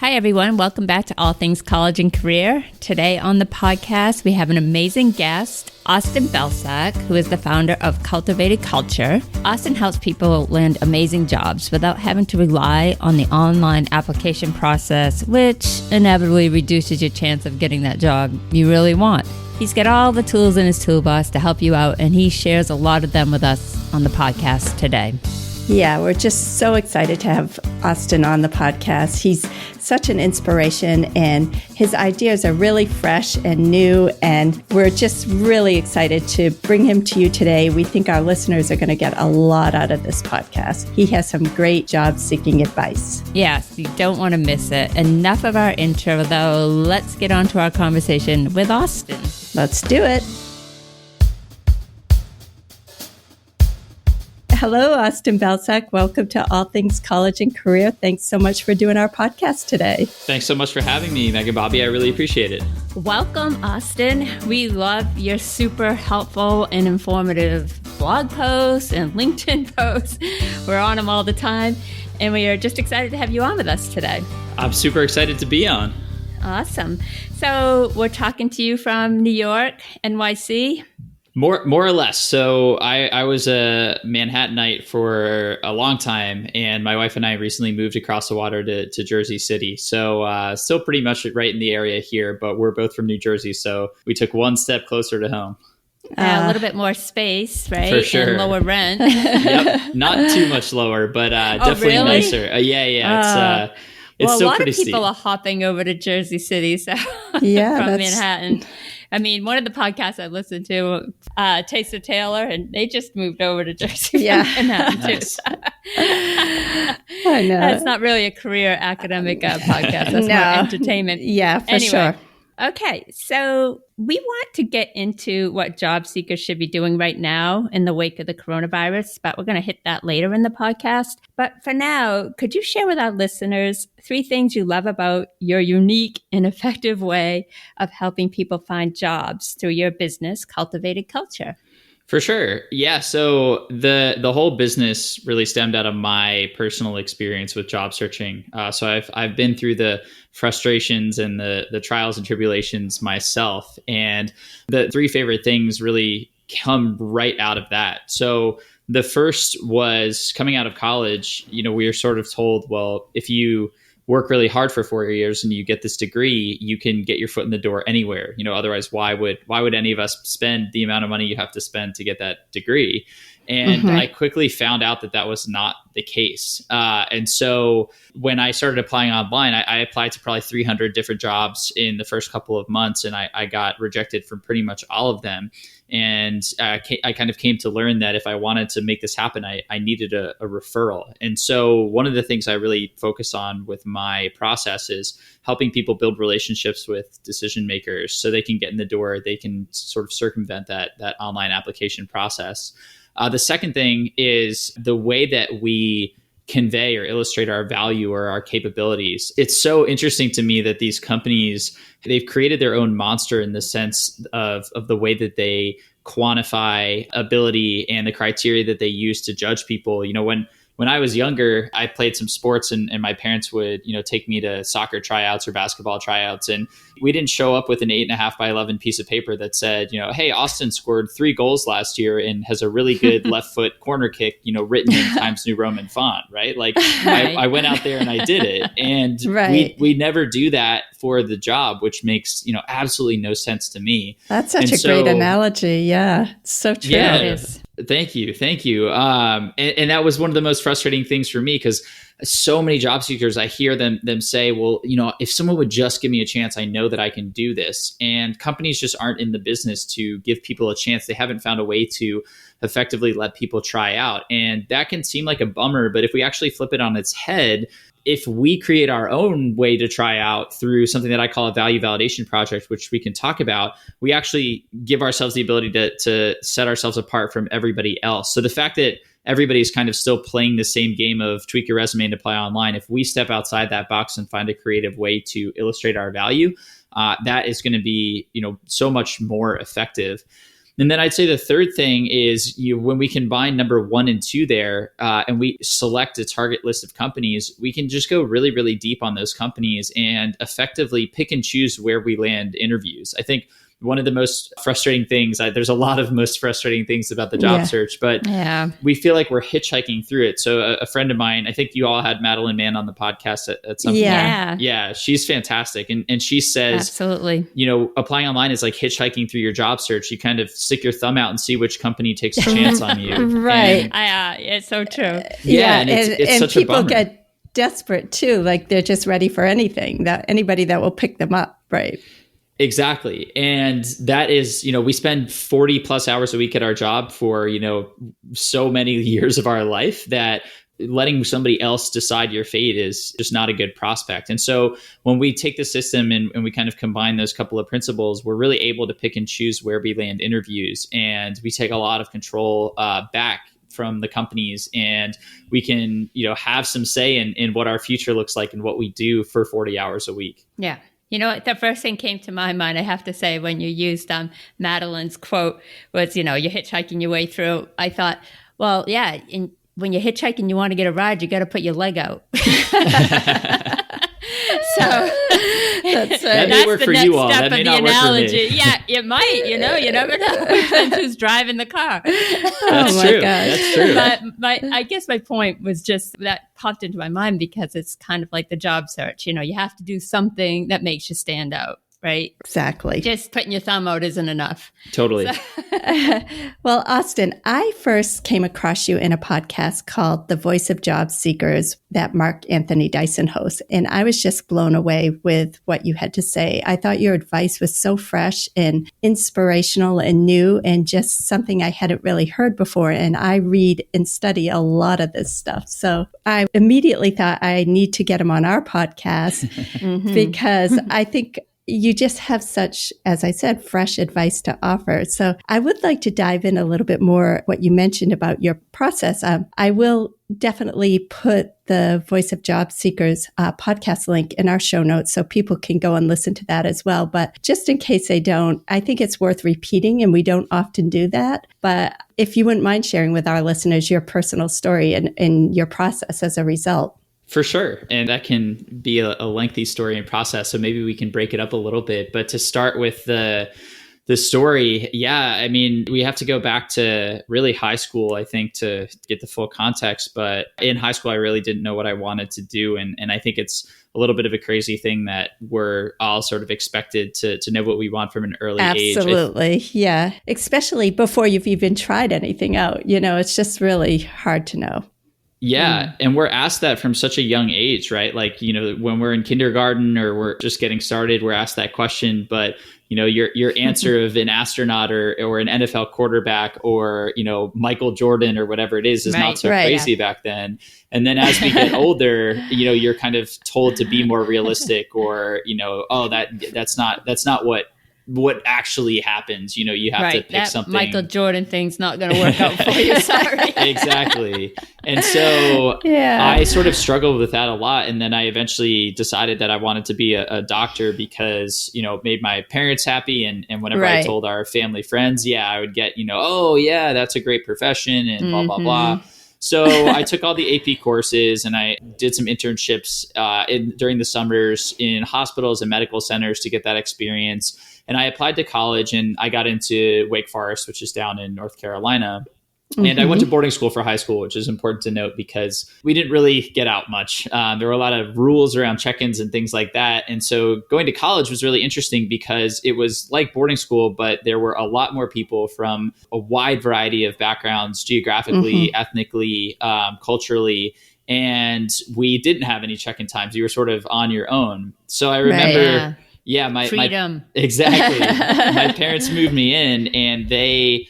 Hi, everyone. Welcome back to All Things College and Career. Today on the podcast, we have an amazing guest, Austin Belcak, who is the founder of Cultivated Culture. Austin helps people land amazing jobs without having to rely on the online application process, which inevitably reduces your chance of getting that job you really want. He's got all the tools in his toolbox to help you out, and he shares a lot of them with us on the podcast today. Yeah, we're just so excited to have Austin on the podcast. He's such an inspiration, and his ideas are really fresh and new, and we're just really excited to bring him to you today. We think our listeners are going to get a lot out of this podcast. He has some great job-seeking advice. Yes, you don't want to miss it. Enough of our intro, though. Let's get on to our conversation with Austin. Let's do it. Hello, Austin Belcak. Welcome to All Things College and Career. Thanks so much for doing our podcast today. Thanks so much for having me, Megan Bobby. I really appreciate it. Welcome, Austin. We love your super helpful and informative blog posts and LinkedIn posts. We're on them all the time, and we are just excited to have you on with us today. I'm super excited to be on. Awesome. So we're talking to you from New York, NYC. More or less. So I was a Manhattanite for a long time, and my wife and I recently moved across the water to Jersey City. So still pretty much right in the area here, but we're both from New Jersey, so we took one step closer to home. A little bit more space, right? For sure. And lower rent. Yep. Not too much lower, but definitely really? nicer. It's Well, still a lot pretty of people steep. are hopping over to Jersey City, so Yeah, from that's- Manhattan. I mean, one of the podcasts I listened to, Taste of Taylor, and they just moved over to Jersey Yeah. from Manhattan too. Nice. I know. That's not really a career academic podcast. That's No. more entertainment. Yeah, for Anyway. sure. Okay, so we want to get into what job seekers should be doing right now in the wake of the coronavirus, but we're going to hit that later in the podcast. But for now, could you share with our listeners 3 things you love about your unique and effective way of helping people find jobs through your business, Cultivated Culture? For sure. Yeah. So the whole business really stemmed out of my personal experience with job searching. So I've been through the frustrations and the trials and tribulations myself. And the 3 favorite things really come right out of that. So the first was coming out of college, we are sort of told, well, if you work really hard for 4 years and you get this degree, you can get your foot in the door anywhere. Otherwise, why would any of us spend the amount of money you have to spend to get that degree? And I quickly found out that was not the case. And so when I started applying online, I applied to probably 300 different jobs in the first couple of months, and I got rejected from pretty much all of them. And I kind of came to learn that if I wanted to make this happen, I needed a referral. And so one of the things I really focus on with my process is helping people build relationships with decision makers so they can get in the door, they can sort of circumvent that online application process. The second thing is the way that we convey or illustrate our value or our capabilities. It's so interesting to me that these companies, they've created their own monster in the sense of the way that they quantify ability and the criteria that they use to judge people. When I was younger, I played some sports and my parents would, take me to soccer tryouts or basketball tryouts. And we didn't show up with an 8.5 by 11 piece of paper that said, hey, Austin scored 3 goals last year and has a really good left foot corner kick, written in Times New Roman font, right? Like Right. I went out there and I did it. And Right. we never do that for the job, which makes, absolutely no sense to me. That's such a great analogy. Yeah, it's so true. Yeah. It is. Thank you. And that was one of the most frustrating things for me because so many job seekers, I hear them say, well, if someone would just give me a chance, I know that I can do this. And companies just aren't in the business to give people a chance. They haven't found a way to effectively let people try out. And that can seem like a bummer, but if we actually flip it on its head, if we create our own way to try out through something that I call a value validation project, which we can talk about, we actually give ourselves the ability to set ourselves apart from everybody else. So the fact that everybody's kind of still playing the same game of tweak your resume and apply online, if we step outside that box and find a creative way to illustrate our value, that is going to be, so much more effective. And then I'd say the third thing is when we combine number 1 and 2 there, and we select a target list of companies, we can just go really, really deep on those companies and effectively pick and choose where we land interviews. I think one of the most frustrating things, there's a lot of most frustrating things about the job search, but we feel like we're hitchhiking through it. So a friend of mine, I think you all had Madeline Mann on the podcast at some point. Yeah, she's fantastic. And she says, absolutely, applying online is like hitchhiking through your job search. You kind of stick your thumb out and see which company takes a chance on you. Right. It's so true. And it's such a bummer. And people get desperate too. Like they're just ready for anybody that will pick them up. Right. Exactly. And that is, we spend 40 plus hours a week at our job for, so many years of our life that letting somebody else decide your fate is just not a good prospect. And so when we take the system and we kind of combine those couple of principles, we're really able to pick and choose where we land interviews. And we take a lot of control back from the companies, and we can, have some say in what our future looks like and what we do for 40 hours a week. Yeah. The first thing came to my mind, I have to say, when you used Madeline's quote was, you're hitchhiking your way through. I thought, well, yeah, when you're hitchhiking, you want to get a ride, you got to put your leg out. So that may work for you all. That may not work for me. Yeah, it might. You never know. Depends who's driving the car. That's true. That's true. But I guess my point was just that popped into my mind because it's kind of like the job search. You have to do something that makes you stand out. Right? Exactly. Just putting your thumb out isn't enough. Totally. Well, Austin, I first came across you in a podcast called The Voice of Job Seekers that Mark Anthony Dyson hosts. And I was just blown away with what you had to say. I thought your advice was so fresh and inspirational and new and just something I hadn't really heard before. And I read and study a lot of this stuff. So I immediately thought I need to get him on our podcast because I think you just have such, as I said, fresh advice to offer. So I would like to dive in a little bit more what you mentioned about your process. I will definitely put the Voice of Job Seekers podcast link in our show notes so people can go and listen to that as well. But just in case they don't, I think it's worth repeating, and we don't often do that. But if you wouldn't mind sharing with our listeners your personal story and your process as a result. For sure. And that can be a lengthy story and process. So maybe we can break it up a little bit. But to start with the story, we have to go back to really high school, I think, to get the full context. But in high school, I really didn't know what I wanted to do. And I think it's a little bit of a crazy thing that we're all sort of expected to know what we want from an early age. Absolutely. Yeah. Especially before you've even tried anything out. It's just really hard to know. Yeah. And we're asked that from such a young age, right? Like, when we're in kindergarten or we're just getting started, we're asked that question. But, your answer of an astronaut or an NFL quarterback or, Michael Jordan or whatever it is not so crazy back then. And then as we get older, you're kind of told to be more realistic or, that's not what actually happens. You have to pick something. Michael Jordan thing's not going to work out for you. Sorry. Exactly. And so I sort of struggled with that a lot. And then I eventually decided that I wanted to be a doctor because, it made my parents happy. And whenever I told our family friends, I would get, that's a great profession and blah, blah, blah. So I took all the AP courses and I did some internships during the summers in hospitals and medical centers to get that experience. And I applied to college and I got into Wake Forest, which is down in North Carolina. And I went to boarding school for high school, which is important to note because we didn't really get out much. There were a lot of rules around check-ins and things like that. And so going to college was really interesting because it was like boarding school, but there were a lot more people from a wide variety of backgrounds, geographically, ethnically, culturally. And we didn't have any check-in times. You were sort of on your own. So I remember, my freedom. Exactly. My parents moved me in and they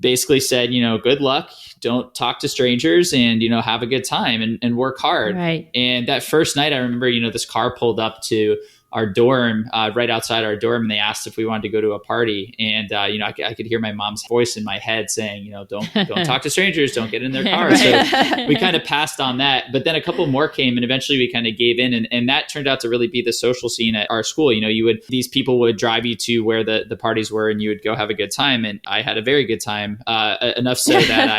basically said, good luck, don't talk to strangers and, have a good time and work hard. Right. And that first night, I remember, this car pulled up to our dorm, right outside our dorm, and they asked if we wanted to go to a party. And I could hear my mom's voice in my head saying, don't talk to strangers, don't get in their car. So we kind of passed on that. But then a couple more came, and eventually we kind of gave in, and that turned out to really be the social scene at our school. These people would drive you to where the parties were, and you would go have a good time. And I had a very good time, enough so that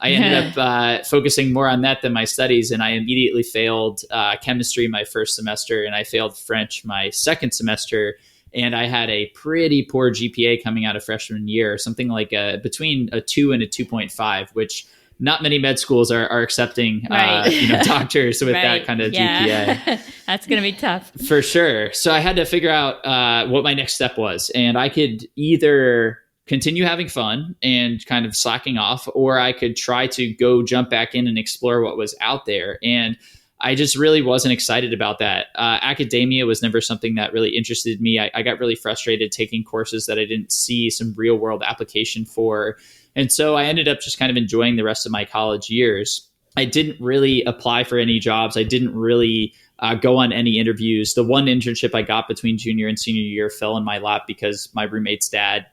I ended up focusing more on that than my studies, and I immediately failed chemistry my first semester, and I failed French my second semester, and I had a pretty poor GPA coming out of freshman year, something like between a 2 and a 2.5, which not many med schools are accepting doctors with that kind of GPA. That's going to be tough. For sure. So I had to figure out what my next step was, and I could either continue having fun and kind of slacking off, or I could try to go jump back in and explore what was out there. And I just really wasn't excited about that. Academia was never something that really interested me. I got really frustrated taking courses that I didn't see some real world application for. And so I ended up just kind of enjoying the rest of my college years. I didn't really apply for any jobs. I didn't really go on any interviews. The one internship I got between junior and senior year fell in my lap because my roommate's dad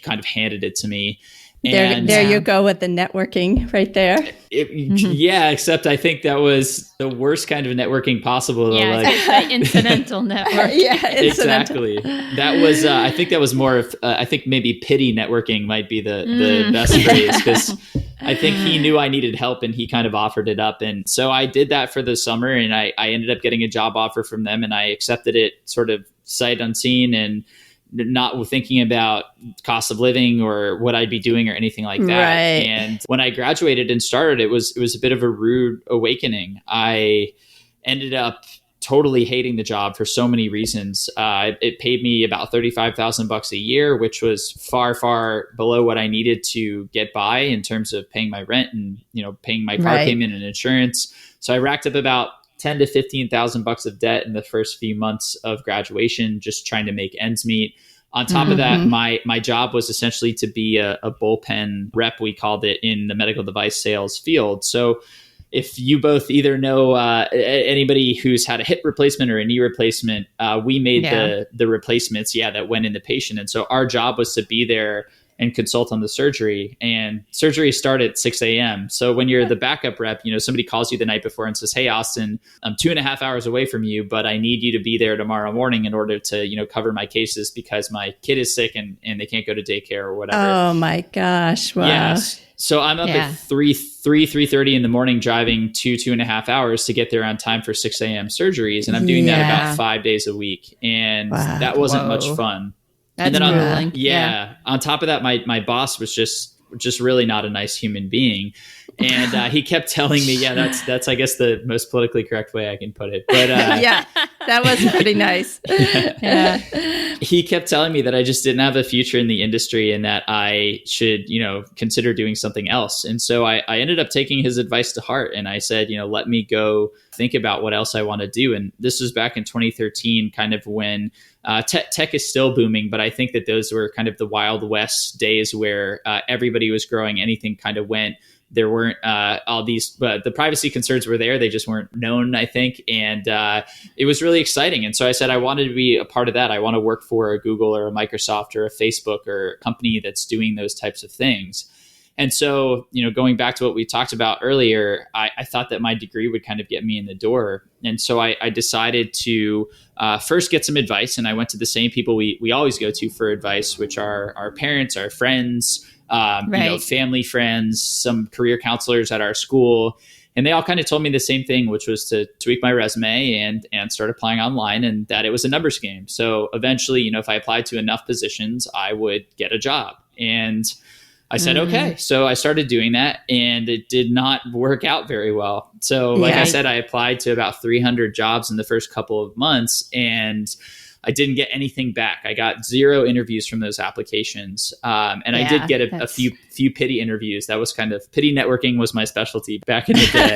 kind of handed it to me. And there you go with the networking right there. Yeah, except I think that was the worst kind of networking possible. Yeah, like incidental network. Yeah, exactly. That was, I think that was more of, I think maybe pity networking might be the best phrase, because I think he knew I needed help and he kind of offered it up. And so I did that for the summer, and I ended up getting a job offer from them, and I accepted it sort of sight unseen and not thinking about cost of living or what I'd be doing or anything like that. Right. And when I graduated and started, it was a bit of a rude awakening. I ended up totally hating the job for so many reasons. It paid me about $35,000 a year, which was far, far below what I needed to get by in terms of paying my rent and, paying my car payment and insurance. So I racked up about $10,000 to $15,000 of debt in the first few months of graduation, just trying to make ends meet. On top of that, my job was essentially to be a bullpen rep, we called it, in the medical device sales field. So if you both either know anybody who's had a hip replacement or a knee replacement, we made the replacements, that went in the patient. And so our job was to be there and consult on the surgery, and surgery started at 6 a.m. So when you're the backup rep, somebody calls you the night before and says, "Hey, Austin, I'm 2.5 hours away from you, but I need you to be there tomorrow morning in order to, cover my cases because my kid is sick and they can't go to daycare or whatever." Oh my gosh. Wow. Yes. So I'm up at 3:30 in the morning, driving 2.5 hours to get there on time for 6 a.m. surgeries. And I'm doing that about 5 days a week. And that wasn't much fun. That's and then grueling. On top of that, my boss was just really not a nice human being. And he kept telling me, that's I guess the most politically correct way I can put it. But that was pretty nice. He kept telling me that I just didn't have a future in the industry and that I should, consider doing something else. And so I ended up taking his advice to heart. And I said, let me go think about what else I want to do. And this was back in 2013, kind of when tech is still booming, but I think that those were kind of the Wild West days where everybody was growing, anything kind of went. There weren't all these, but the privacy concerns were there. They just weren't known, I think. And it was really exciting. And so I said, I wanted to be a part of that. I want to work for a Google or a Microsoft or a Facebook or a company that's doing those types of things. And so, going back to what we talked about earlier, I thought that my degree would kind of get me in the door. And so I decided to first get some advice. And I went to the same people we always go to for advice, which are our parents, our friends, family friends, some career counselors at our school. And they all kind of told me the same thing, which was to tweak my resume and start applying online, and that it was a numbers game. So eventually, if I applied to enough positions, I would get a job. And I said, okay. So I started doing that, and it did not work out very well. So like I said, I applied to about 300 jobs in the first couple of months, and I didn't get anything back. I got 0 interviews from those applications. And I did get a few pity interviews. That was kind of, pity networking was my specialty back in the day.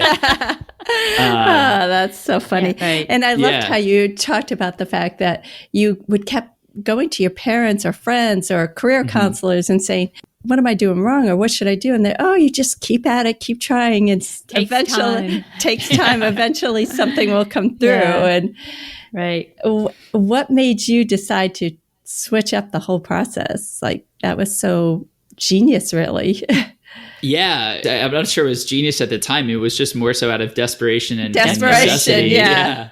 That's so funny. Yeah, right. And I loved how you talked about the fact that you would kept going to your parents or friends or career counselors and saying, what am I doing wrong? Or what should I do? And they're, oh, you just keep at it, keep trying. And eventually takes time. Eventually something will come through. Yeah. And Right. What made you decide to switch up the whole process? Like, that was so genius, really. Yeah, I'm not sure it was genius at the time. It was just more so out of desperation and desperation. Yeah.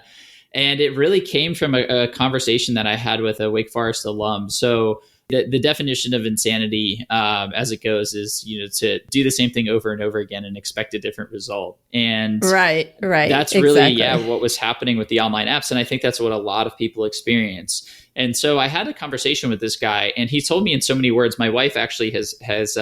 And it really came from a conversation that I had with a Wake Forest alum. So the definition of insanity, as it goes, is, you know, to do the same thing over and over again and expect a different result. And right. That's really, what was happening with the online apps. And I think that's what a lot of people experience. And so I had a conversation with this guy, and he told me in so many words. My wife actually has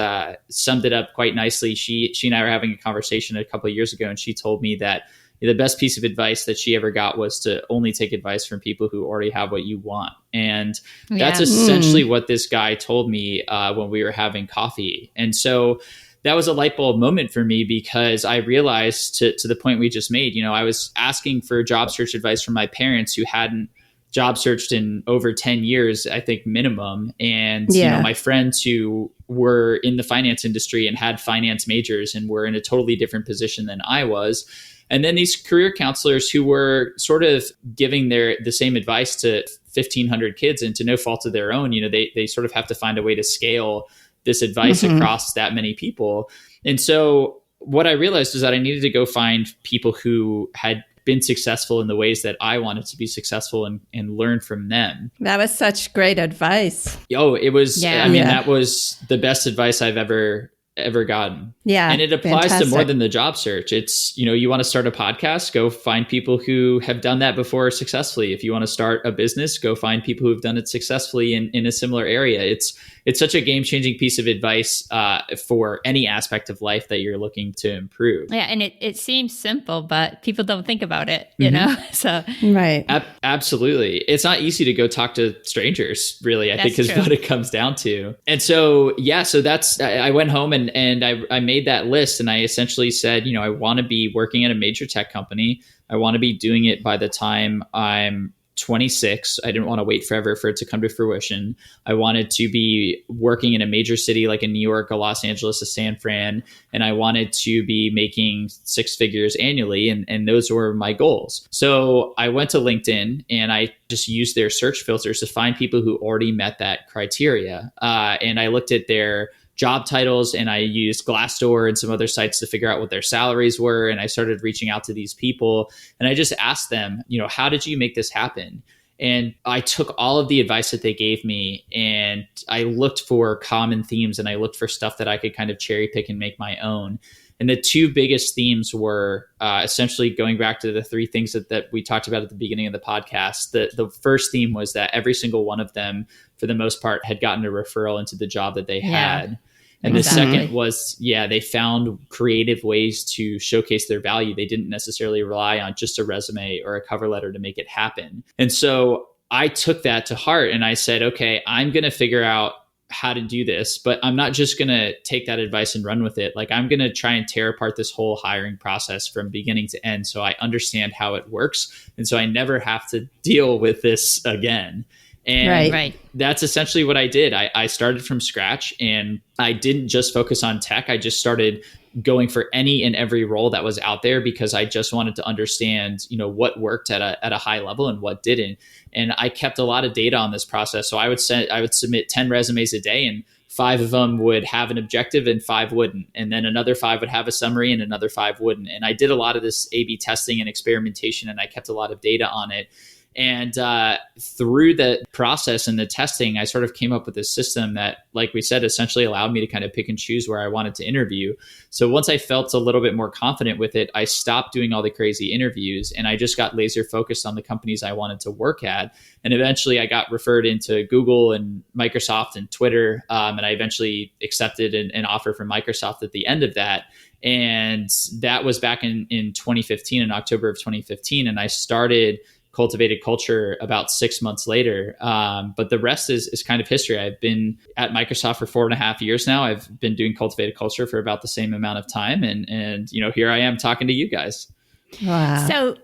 summed it up quite nicely. She and I were having a conversation a couple of years ago, and she told me that the best piece of advice that she ever got was to only take advice from people who already have what you want. And that's essentially what this guy told me when we were having coffee. And so that was a light bulb moment for me, because I realized, to the point we just made, you know, I was asking for job search advice from my parents who hadn't job searched in over 10 years, I think, minimum. And, you know, my friends who were in the finance industry and had finance majors and were in a totally different position than I was. And then these career counselors who were sort of giving the same advice to 1,500 kids, and to no fault of their own. You know, they sort of have to find a way to scale this advice across that many people. And so what I realized was that I needed to go find people who had been successful in the ways that I wanted to be successful, and learn from them. That was such great advice. Oh, it was, I mean, that was the best advice I've ever gotten. Yeah. And it applies to more than the job search. It's, you know, you want to start a podcast, go find people who have done that before successfully. If you want to start a business, go find people who've done it successfully in a similar area. It's such a game-changing piece of advice for any aspect of life that you're looking to improve. Yeah, and it seems simple, but people don't think about it, you know? So right. Absolutely. It's not easy to go talk to strangers, really, I think is true. what it comes down to. And so, so I went home and I made that list, and I essentially said, you know, I want to be working at a major tech company. I want to be doing it by the time I'm 26. I didn't want to wait forever for it to come to fruition. I wanted to be working in a major city like a New York, a Los Angeles, a San Fran, and I wanted to be making 6 figures annually. And those were my goals. So I went to LinkedIn and I just used their search filters to find people who already met that criteria. And I looked at their job titles, and I used Glassdoor and some other sites to figure out what their salaries were. And I started reaching out to these people, and I just asked them, you know, how did you make this happen? And I took all of the advice that they gave me, and I looked for common themes, and I looked for stuff that I could kind of cherry pick and make my own. And the 2 biggest themes were essentially going back to the 3 things that we talked about at the beginning of the podcast. The first theme was that every single one of them, for the most part, had gotten a referral into the job that they had. And the second was, they found creative ways to showcase their value. They didn't necessarily rely on just a resume or a cover letter to make it happen. And so I took that to heart, and I said, okay, I'm going to figure out how to do this, but I'm not just going to take that advice and run with it. Like, I'm going to try and tear apart this whole hiring process from beginning to end, so I understand how it works. And so I never have to deal with this again. And that's essentially what I did. I started from scratch, and I didn't just focus on tech. I just started going for any and every role that was out there, because I just wanted to understand, you know, what worked at a high level and what didn't. And I kept a lot of data on this process. So I would submit 10 resumes a day, and 5 of them would have an objective and 5 wouldn't. And then another 5 would have a summary and another 5 wouldn't. And I did a lot of this A/B testing and experimentation, and I kept a lot of data on it. And through the process and the testing, I sort of came up with this system that, like we said, essentially allowed me to kind of pick and choose where I wanted to interview. So once I felt a little bit more confident with it, I stopped doing all the crazy interviews, and I just got laser focused on the companies I wanted to work at. And eventually I got referred into Google and Microsoft and Twitter. And I eventually accepted an offer from Microsoft at the end of that. And that was back in 2015, in October of 2015. And I started Cultivated Culture about 6 months later. But the rest is kind of history. I've been at Microsoft for 4.5 years now. I've been doing Cultivated Culture for about the same amount of time. And you know, here I am talking to you guys. Wow. So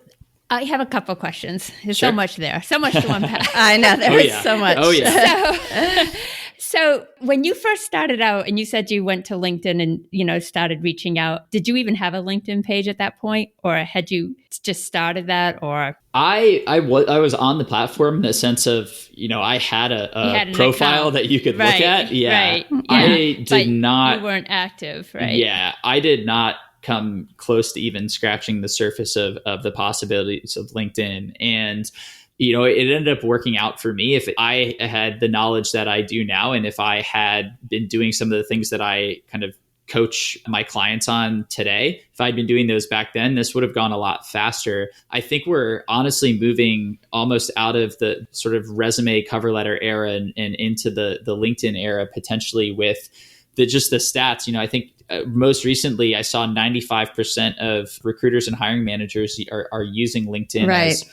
I have a couple questions. There's Sure. so much there, so much to unpack. I know, there is so much. Oh, yeah. So when you first started out and you said you went to LinkedIn and, started reaching out, did you even have a LinkedIn page at that point? Or had you just started that? Or I was on the platform in the sense of, I had a profile that you could look at. Yeah. Right. Yeah. I did not. You weren't active, right? Yeah. I did not come close to even scratching the surface of the possibilities of LinkedIn. And it ended up working out for me if I had the knowledge that I do now. And if I had been doing some of the things that I kind of coach my clients on today, if I'd been doing those back then, this would have gone a lot faster. I think we're honestly moving almost out of the sort of resume cover letter era and into the LinkedIn era, potentially with the stats. I think most recently I saw 95% of recruiters and hiring managers are using LinkedIn as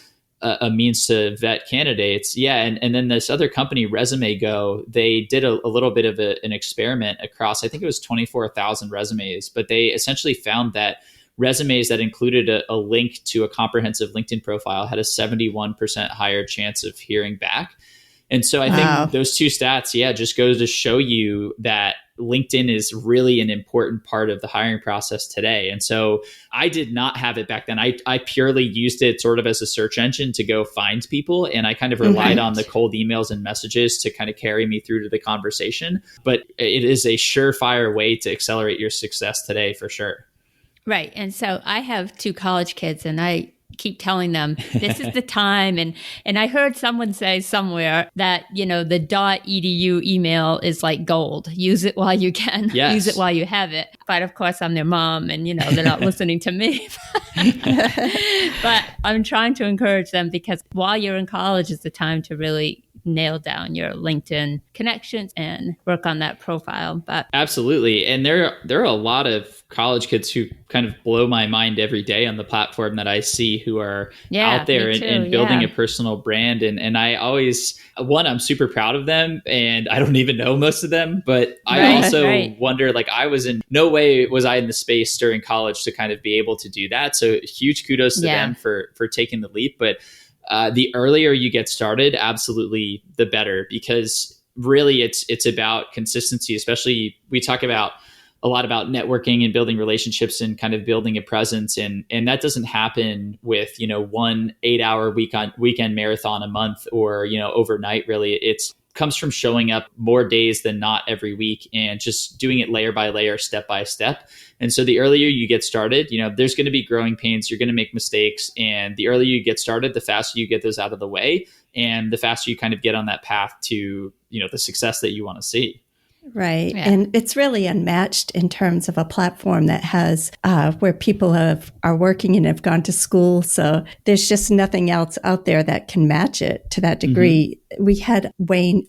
a means to vet candidates. Yeah. And then this other company, Resume Go, they did a little bit of an experiment across, I think it was 24,000 resumes, but they essentially found that resumes that included a link to a comprehensive LinkedIn profile had a 71% higher chance of hearing back. And so I think those two stats, just goes to show you that LinkedIn is really an important part of the hiring process today. And so I did not have it back then. I purely used it sort of as a search engine to go find people. And I kind of relied on the cold emails and messages to kind of carry me through to the conversation. But it is a surefire way to accelerate your success today for sure. Right. And so I have 2 college kids and I keep telling them this is the time. And I heard someone say somewhere that, the .edu email is like gold. Use it while you can. Yes. Use it while you have it. But of course, I'm their mom and, they're not listening to me. But I'm trying to encourage them because while you're in college is the time to really nail down your LinkedIn connections and work on that profile. But absolutely. And there are a lot of college kids who kind of blow my mind every day on the platform that I see who are out there and building a personal brand. And I always, I'm super proud of them and I don't even know most of them, but I also wonder, I was in no way was I in the space during college to kind of be able to do that. So huge kudos to them for taking the leap. But the earlier you get started, absolutely the better, because really it's about consistency. Especially we talk about a lot about networking and building relationships and kind of building a presence. And that doesn't happen with, 1 8-hour weekend marathon a month or, overnight. Really, it's comes from showing up more days than not every week and just doing it layer by layer, step by step. And so the earlier you get started, there's going to be growing pains. You're going to make mistakes. And the earlier you get started, the faster you get those out of the way. And the faster you kind of get on that path to, the success that you want to see. Right. Yeah. And it's really unmatched in terms of a platform that has where people are working and have gone to school. So there's just nothing else out there that can match it to that degree. Mm-hmm. We had Wayne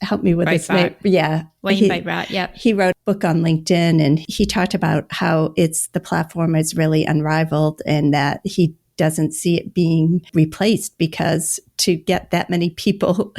help me with his name. Yeah. Wayne Byte, yeah. He wrote a book on LinkedIn and he talked about how the platform is really unrivaled and that he doesn't see it being replaced because to get that many people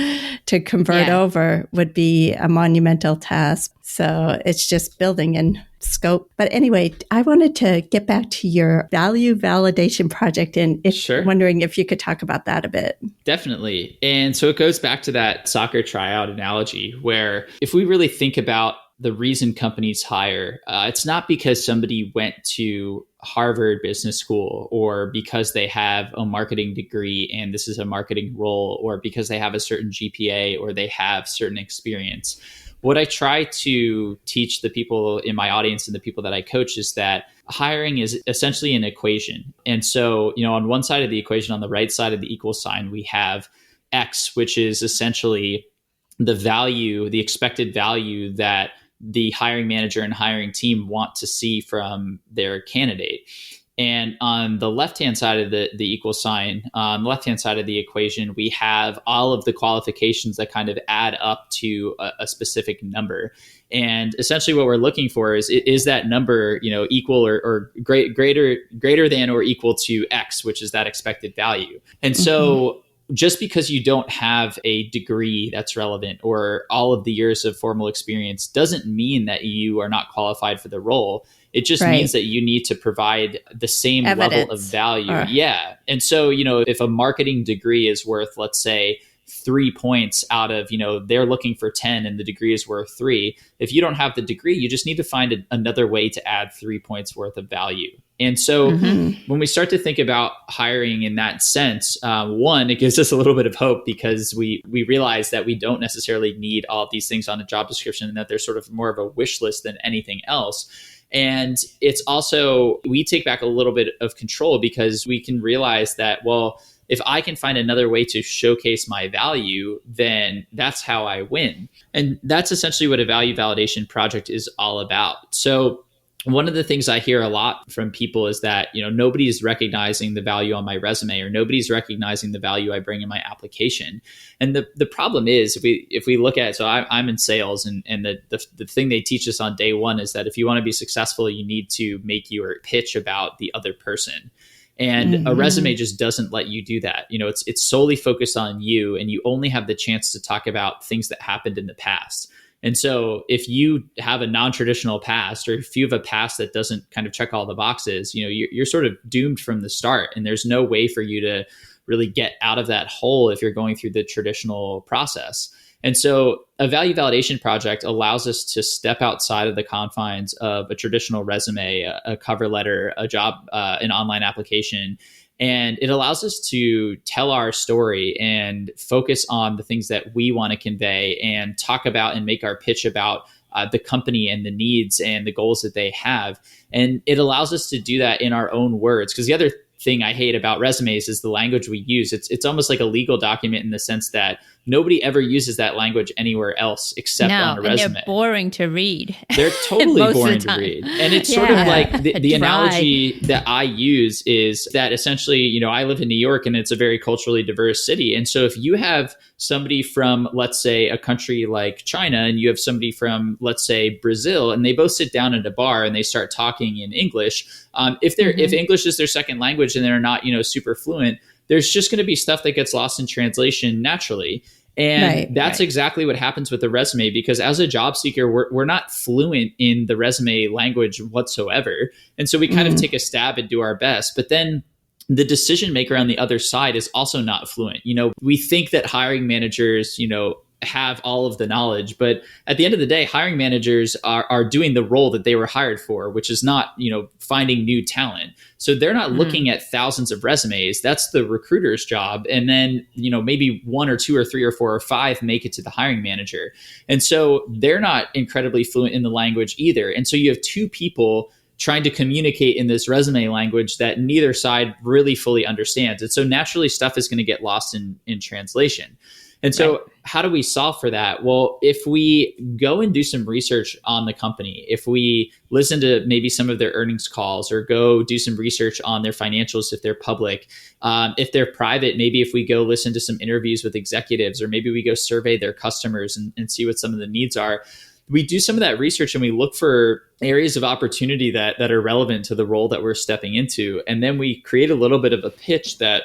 to convert over would be a monumental task. So it's just building in scope. But anyway, I wanted to get back to your value validation project and wondering if you could talk about that a bit. Definitely. And so it goes back to that soccer tryout analogy where if we really think about the reason companies hire, it's not because somebody went to Harvard Business School or because they have a marketing degree and this is a marketing role or because they have a certain GPA or they have certain experience. What I try to teach the people in my audience and the people that I coach is that hiring is essentially an equation. And so, on one side of the equation, on the right side of the equal sign, we have X, which is essentially the value, the expected value that the hiring manager and hiring team want to see from their candidate. And on the left-hand side of the equal sign, on the left-hand side of the equation, we have all of the qualifications that kind of add up to a specific number. And essentially what we're looking for is that number, equal or greater than or equal to X, which is that expected value. And so just because you don't have a degree that's relevant or all of the years of formal experience doesn't mean that you are not qualified for the role. It just means that you need to provide the same level of value. Yeah. And so, if a marketing degree is worth, let's say, 3 points out of, they're looking for 10 and the degree is worth 3. If you don't have the degree, you just need to find another way to add 3 points worth of value. And so when we start to think about hiring in that sense, one, it gives us a little bit of hope because we realize that we don't necessarily need all of these things on a job description and that they're sort of more of a wish list than anything else. And it's also, we take back a little bit of control because we can realize that, well, if I can find another way to showcase my value, then that's how I win. And that's essentially what a value validation project is all about. So one of the things I hear a lot from people is that, nobody's recognizing the value on my resume or nobody's recognizing the value I bring in my application. And the problem is if we look at it, so I'm in sales and the thing they teach us on day one is that if you want to be successful, you need to make your pitch about the other person. And a resume just doesn't let you do that. It's solely focused on you and you only have the chance to talk about things that happened in the past. And so if you have a non-traditional past or if you have a past that doesn't kind of check all the boxes, you're sort of doomed from the start. And there's no way for you to really get out of that hole if you're going through the traditional process. And so a value validation project allows us to step outside of the confines of a traditional resume, a cover letter, a job, an online application. And it allows us to tell our story and focus on the things that we want to convey and talk about and make our pitch about the company and the needs and the goals that they have. And it allows us to do that in our own words. Because the other thing I hate about resumes is the language we use. It's almost like a legal document in the sense that nobody ever uses that language anywhere else except on a resume. And they're boring to read. They're totally boring to read. And it's sort of like the analogy that I use is that essentially, I live in New York and it's a very culturally diverse city. And so if you have somebody from, let's say, a country like China and you have somebody from, let's say, Brazil, and they both sit down at a bar and they start talking in English, if English is their second language and they're not, super fluent, there's just going to be stuff that gets lost in translation naturally. And that's exactly what happens with the resume, because as a job seeker, we're not fluent in the resume language whatsoever. And so we kind of take a stab and do our best. But then the decision maker on the other side is also not fluent. We think that hiring managers, have all of the knowledge, but at the end of the day, hiring managers are doing the role that they were hired for, which is not, finding new talent. So they're not looking at thousands of resumes. That's the recruiter's job. And then, maybe 1 or 2 or 3 or 4 or 5 make it to the hiring manager. And so they're not incredibly fluent in the language either. And so you have 2 people trying to communicate in this resume language that neither side really fully understands. And so naturally stuff is going to get lost in translation. And so how do we solve for that? Well, if we go and do some research on the company, if we listen to maybe some of their earnings calls or go do some research on their financials, if they're public, if they're private, maybe if we go listen to some interviews with executives, or maybe we go survey their customers and see what some of the needs are. We do some of that research and we look for areas of opportunity that are relevant to the role that we're stepping into. And then we create a little bit of a pitch that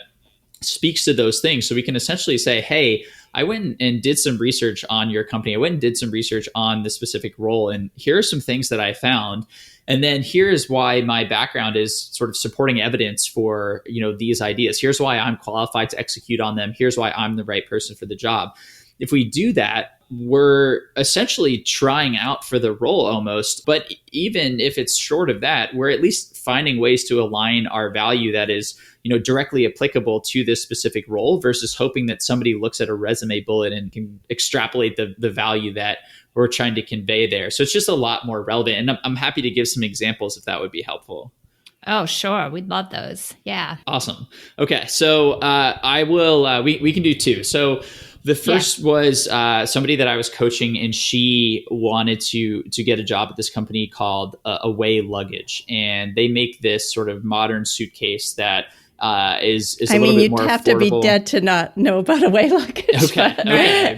speaks to those things. So we can essentially say, hey, I went and did some research on your company. I went and did some research on the specific role. And here are some things that I found. And then here's why my background is sort of supporting evidence for, these ideas. Here's why I'm qualified to execute on them. Here's why I'm the right person for the job. If we do that, we're essentially trying out for the role almost. But even if it's short of that, we're at least finding ways to align our value that is, directly applicable to this specific role versus hoping that somebody looks at a resume bullet and can extrapolate the value that we're trying to convey there. So it's just a lot more relevant. And I'm happy to give some examples if that would be helpful. Oh, sure. We'd love those. Yeah. Awesome. Okay. So I will, we can do 2. So the first was somebody that I was coaching, and she wanted to get a job at this company called Away Luggage. And they make this sort of modern suitcase that is a little bit more affordable. You'd have to be dead to not know about Away Luggage. Okay.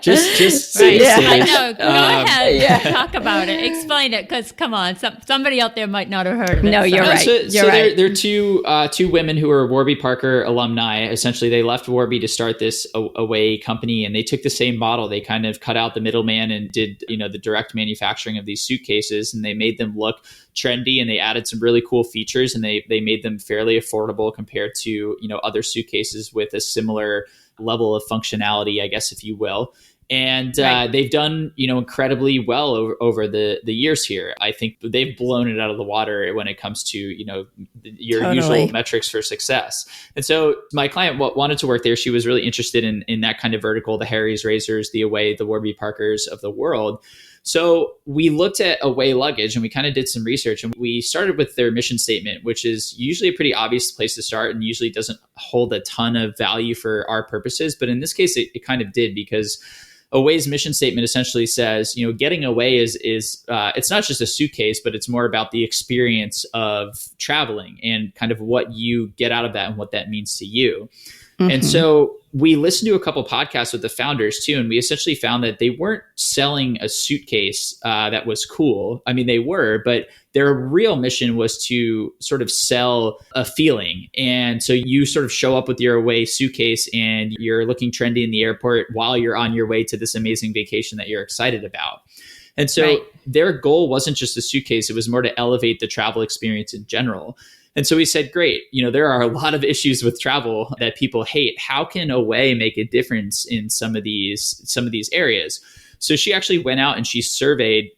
Just say it. I know. Go ahead. Talk about it. Explain it, because come on, somebody out there might not have heard of it. No, you're right. So they're 2 women who are Warby Parker alumni. Essentially, they left Warby to start this Away company, and they took the same model. They kind of cut out the middleman and did the direct manufacturing of these suitcases, and they made them look trendy, and they added some really cool features, and they made them fairly affordable compared to other suitcases with a similar level of functionality, I guess, if you will. And Right. they've done, incredibly well over the years here. I think they've blown it out of the water when it comes to, your Totally. usual metrics for success. And so my client wanted to work there. She was really interested in that kind of vertical, the Harry's Razors, the Away, the Warby Parkers of the world. So we looked at Away Luggage and we kind of did some research, and we started with their mission statement, which is usually a pretty obvious place to start and usually doesn't hold a ton of value for our purposes. But in this case, it kind of did, because Away's mission statement essentially says, getting away is it's not just a suitcase, but it's more about the experience of traveling and kind of what you get out of that and what that means to you. Mm-hmm. And so we listened to a couple podcasts with the founders too, and we essentially found that they weren't selling a suitcase that was cool. I mean, they were, but their real mission was to sort of sell a feeling. And so you sort of show up with your Away suitcase and you're looking trendy in the airport while you're on your way to this amazing vacation that you're excited about. And so their goal wasn't just a suitcase, it was more to elevate the travel experience in general. And so we said, great, there are a lot of issues with travel that people hate. How can Away make a difference in some of these areas? So she actually went out and she surveyed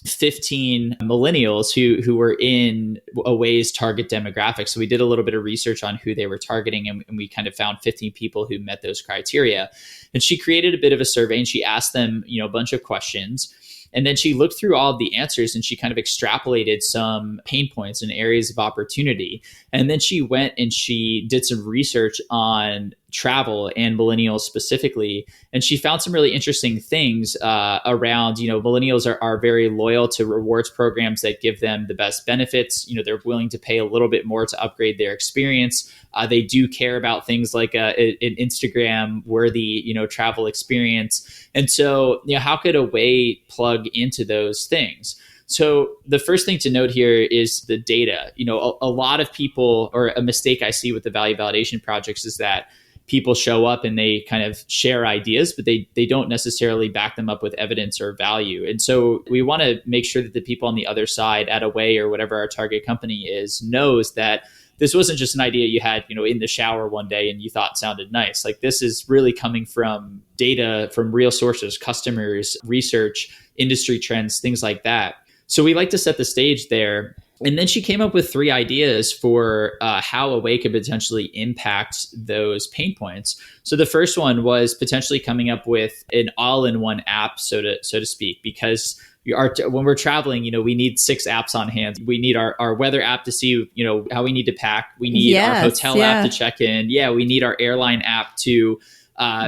15 millennials who were in Away's target demographic. So we did a little bit of research on who they were targeting, and we kind of found 15 people who met those criteria. And she created a bit of a survey and she asked them, a bunch of questions. And then she looked through all of the answers and she kind of extrapolated some pain points and areas of opportunity. And then she went and she did some research on travel and millennials specifically. And she found some really interesting things around, millennials are very loyal to rewards programs that give them the best benefits. They're willing to pay a little bit more to upgrade their experience. They do care about things like an Instagram worthy, travel experience. And so, how could Away plug into those things? So the first thing to note here is the data. A lot of people, or a mistake I see with the value validation projects, is that people show up and they kind of share ideas, but they don't necessarily back them up with evidence or value. And so we want to make sure that the people on the other side at Away or whatever our target company is knows that this wasn't just an idea you had, in the shower one day and you thought sounded nice. Like, this is really coming from data, from real sources, customers, research, industry trends, things like that. So we like to set the stage there. And then she came up with 3 ideas for how Away could potentially impact those pain points. So the first one was potentially coming up with an all-in-one app, so to speak, because when we're traveling, we need 6 apps on hand. We need our weather app to see, how we need to pack. We need our hotel app to check in. Yeah, we need our airline app to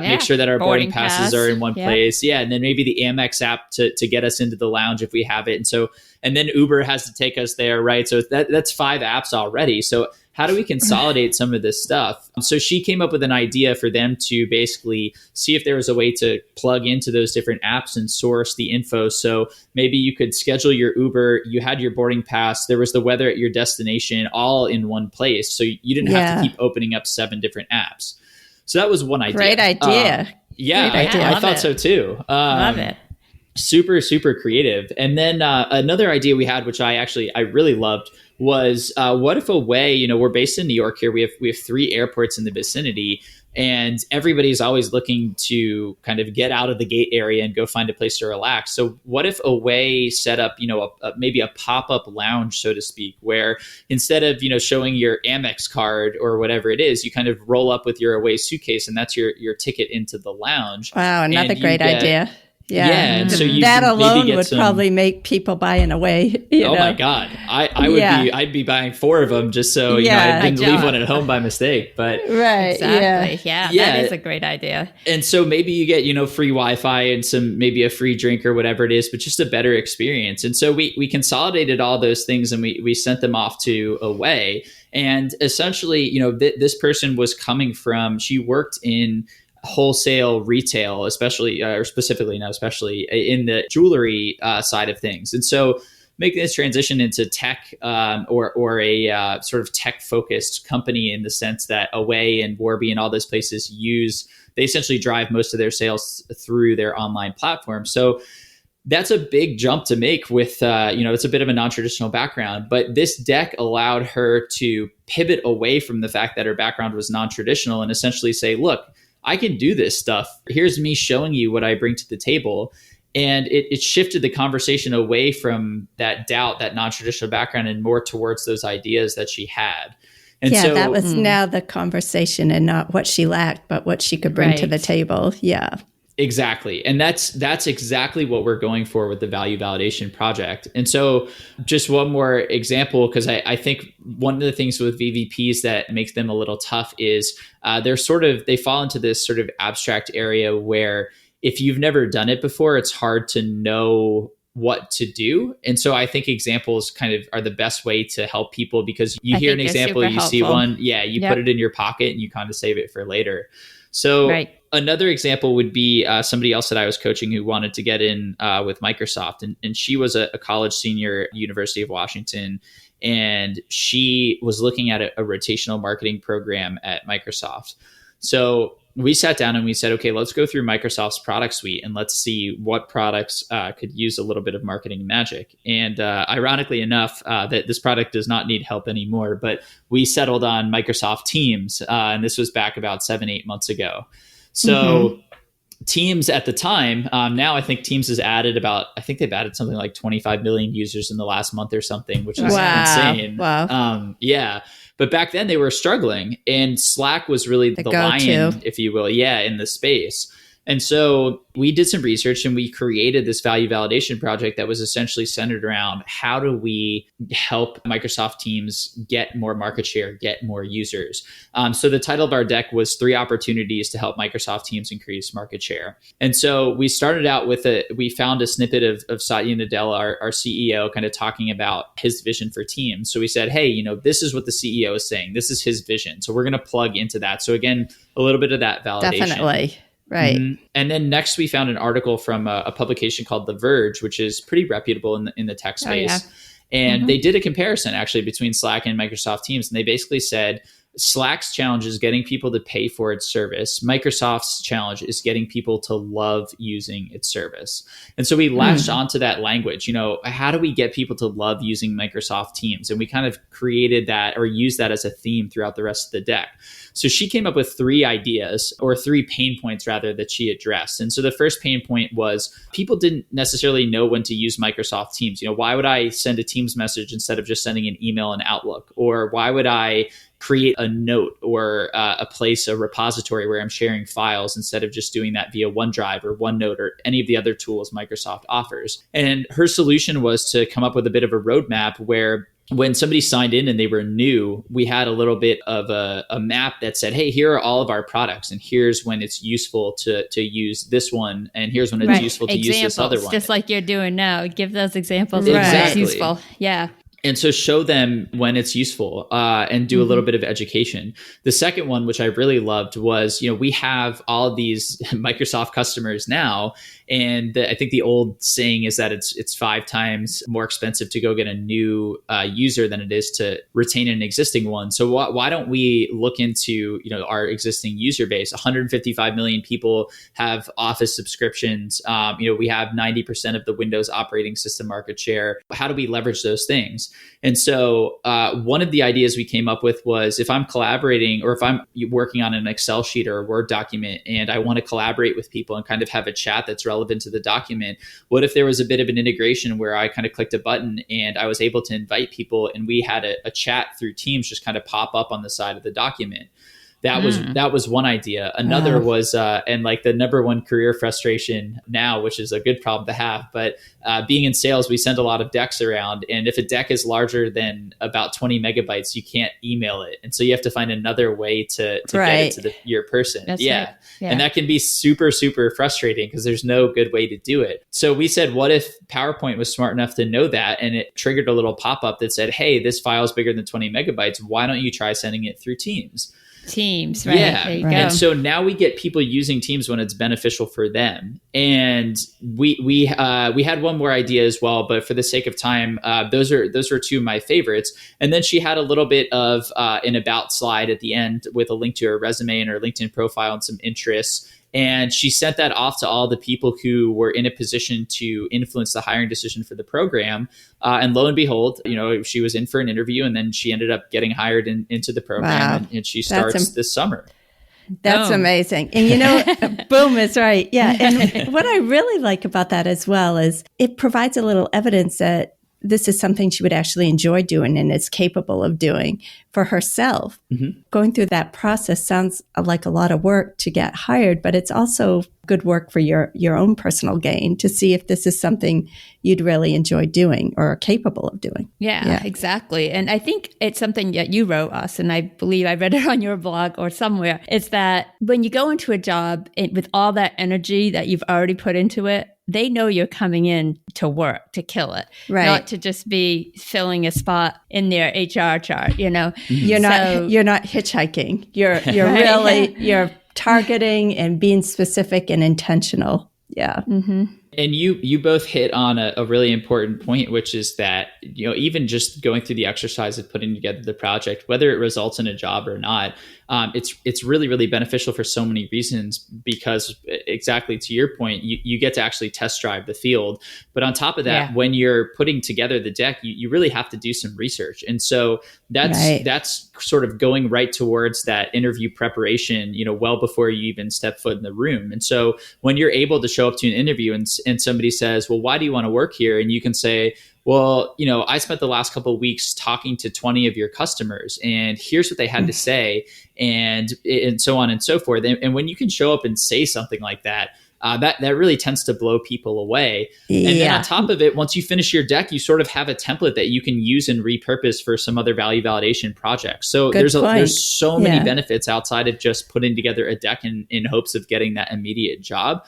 make sure that our boarding passes are in one place. Yeah. And then maybe the Amex app to get us into the lounge if we have it. And then Uber has to take us there, right? So that's 5 apps already. So how do we consolidate some of this stuff? So she came up with an idea for them to basically see if there was a way to plug into those different apps and source the info. So maybe you could schedule your Uber, you had your boarding pass, there was the weather at your destination, all in one place. So you didn't have to keep opening up 7 different apps. So that was one idea. Great idea. I thought so too. Love it. Super, super creative. And then another idea we had, which I really loved, was what if Away, we're based in New York here. We have 3 airports in the vicinity, and everybody's always looking to kind of get out of the gate area and go find a place to relax. So what if Away set up, maybe a pop-up lounge, so to speak, where instead of, showing your Amex card or whatever it is, you kind of roll up with your Away suitcase, and that's your ticket into the lounge. Wow, another great idea. Yeah. And so that alone would probably make people buy in Away. My God. I'd be buying 4 of them just so, I didn't leave one at home by mistake. But right. Exactly. Yeah. That is a great idea. And so maybe you get, free Wi-Fi and maybe a free drink or whatever it is, but just a better experience. And so we consolidated all those things and we sent them off to Away. And essentially, this person was coming from, she worked in wholesale retail, especially or specifically, not especially, in the jewelry side of things. And so making this transition into tech or a sort of tech focused company, in the sense that Away and Warby and all those places they essentially drive most of their sales through their online platform. So that's a big jump to make with, it's a bit of a non-traditional background, but this deck allowed her to pivot away from the fact that her background was non-traditional and essentially say, look, I can do this stuff. Here's me showing you what I bring to the table. And it shifted the conversation away from that doubt, that non-traditional background, and more towards those ideas that she had. And yeah, so that was now the conversation, and not what she lacked, but what she could bring to the table. Yeah. Exactly. And that's exactly what we're going for with the value validation project. And so just one more example, because I think one of the things with VVPs that makes them a little tough is they fall into this sort of abstract area where if you've never done it before, it's hard to know what to do. And so I think examples kind of are the best way to help people, because you hear an example, you see one, you put it in your pocket and you kind of save it for later. So another example would be somebody else that I was coaching who wanted to get in with Microsoft. And she was a college senior at University of Washington. And she was looking at a rotational marketing program at Microsoft. So we sat down and we said, okay, let's go through Microsoft's product suite and let's see what products could use a little bit of marketing magic. And ironically enough, that this product does not need help anymore, but we settled on Microsoft Teams. And this was back about 7-8 months ago. So Teams at the time, now I think Teams has added they've added something like 25 million users in the last month or something, which is insane. Wow. But back then they were struggling, and Slack was really the lion, if you will, in the space. And so we did some research and we created this value validation project that was essentially centered around how do we help Microsoft Teams get more market share, get more users. So the title of our deck was 3 opportunities to help Microsoft Teams increase market share. And so we started out with we found a snippet of Satya Nadella, our CEO, kind of talking about his vision for Teams. So we said, hey, this is what the CEO is saying. This is his vision. So we're going to plug into that. So again, a little bit of that validation. Definitely. Right. Mm-hmm. And then next we found an article from a publication called The Verge, which is pretty reputable in the tech space. And they did a comparison actually between Slack and Microsoft Teams. And they basically said Slack's challenge is getting people to pay for its service. Microsoft's challenge is getting people to love using its service. And so we latched onto that language. How do we get people to love using Microsoft Teams? And we kind of created that, or used that as a theme throughout the rest of the deck. So she came up with 3 ideas, or 3 pain points rather, that she addressed. And so the first pain point was people didn't necessarily know when to use Microsoft Teams. Why would I send a Teams message instead of just sending an email in Outlook? Or why would I create a note or a repository where I'm sharing files instead of just doing that via OneDrive or OneNote or any of the other tools Microsoft offers? And her solution was to come up with a bit of a roadmap where when somebody signed in and they were new, we had a little bit of a map that said, hey, here are all of our products, and here's when it's useful to use this one, and here's when it's useful to use this other one. Just like you're doing now. Give those examples. Exactly. It's useful. Yeah. And so show them when it's useful and do a little bit of education. The second one, which I really loved, was, we have all of these Microsoft customers now. And I think the old saying is that it's 5 times more expensive to go get a new user than it is to retain an existing one. So why don't we look into our existing user base? 155 million people have Office subscriptions. We have 90% of the Windows operating system market share. How do we leverage those things? And so one of the ideas we came up with was, if I'm collaborating, or if I'm working on an Excel sheet or a Word document and I want to collaborate with people and kind of have a chat that's relevant to the document, what if there was a bit of an integration where I kind of clicked a button and I was able to invite people and we had a chat through Teams just kind of pop up on the side of the document? That was one idea. Another was, and like the number one career frustration now, which is a good problem to have, but being in sales, we send a lot of decks around. And if a deck is larger than about 20 megabytes, you can't email it. And so you have to find another way to get it to your person. That's right. Yeah. And that can be super, super frustrating because there's no good way to do it. So we said, what if PowerPoint was smart enough to know that? And it triggered a little pop-up that said, hey, this file is bigger than 20 megabytes. Why don't you try sending it through Teams? Teams, right? Yeah. There you go. And so now we get people using Teams when it's beneficial for them. And we had one more idea as well, but for the sake of time, those are 2 of my favorites. And then she had a little bit of an about slide at the end with a link to her resume and her LinkedIn profile and some interests. And she sent that off to all the people who were in a position to influence the hiring decision for the program. And lo and behold, she was in for an interview, and then she ended up getting hired into the program. Wow. And she starts this summer. That's Boom. amazing. And boom is right. Yeah. And what I really like about that as well is it provides a little evidence that this is something she would actually enjoy doing and is capable of doing for herself. Mm-hmm. Going through that process sounds like a lot of work to get hired, but it's also good work for your own personal gain to see if this is something you'd really enjoy doing or are capable of doing. Yeah, exactly. And I think it's something that you wrote us, and I believe I read it on your blog or somewhere, is that when you go into a job with all that energy that you've already put into it, they know you're coming in to work, to kill it, Right. not to just be filling a spot in their HR chart, You're not hitchhiking. You're really, you're targeting and being specific and intentional. Yeah. Mm-hmm. And you both hit on a really important point, which is that, even just going through the exercise of putting together the project, whether it results in a job or not, it's really, really beneficial for so many reasons, because exactly to your point, you get to actually test drive the field. But on top of that, when you're putting together the deck, you really have to do some research. And so that's sort of going right towards that interview preparation, well before you even step foot in the room. And so when you're able to show up to an interview and somebody says, well, why do you want to work here? And you can say, well, I spent the last couple of weeks talking to 20 of your customers, and here's what they had to say, and so on and so forth. And when you can show up and say something like that, that really tends to blow people away. And then on top of it, once you finish your deck, you sort of have a template that you can use and repurpose for some other value validation projects. So there's so many benefits outside of just putting together a deck in hopes of getting that immediate job.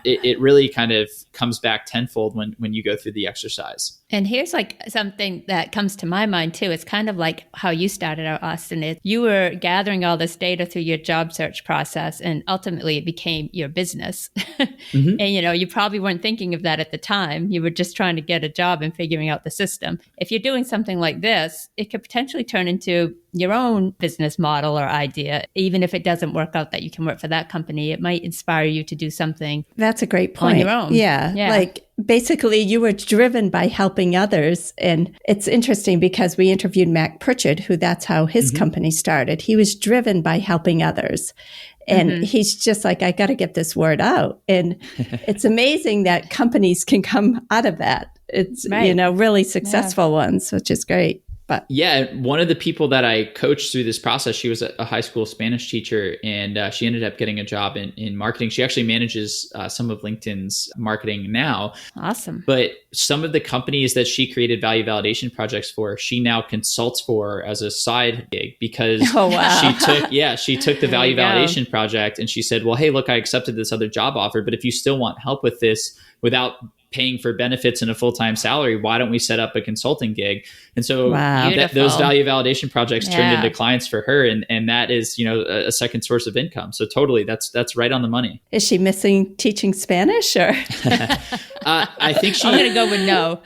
It really kind of comes back tenfold when you go through the exercise. And here's like something that comes to my mind too. It's kind of like how you started out, Austin. Is you were gathering all this data through your job search process, and ultimately it became your business. Mm-hmm. And you probably weren't thinking of that at the time. You were just trying to get a job and figuring out the system. If you're doing something like this, it could potentially turn into your own business model or idea. Even if it doesn't work out that you can work for that company, it might inspire you to do something. That's a great point. On your own. Yeah. Like basically you were driven by helping others. And it's interesting because we interviewed Mac Pritchard, who that's how his company started. He was driven by helping others. And he's just like, I got to get this word out. And it's amazing that companies can come out of that. It's, really successful ones, which is great. But one of the people that I coached through this process, she was a high school Spanish teacher, and she ended up getting a job in marketing. She actually manages some of LinkedIn's marketing now. Awesome. But some of the companies that she created value validation projects for, she now consults for as a side gig, because she took the value validation project and she said, well, hey, look, I accepted this other job offer, but if you still want help with this without paying for benefits and a full-time salary, why don't we set up a consulting gig? And so those value validation projects turned into clients for her. And that is, a second source of income. So totally, that's right on the money. Is she missing teaching Spanish or? I think I'm going to go with no.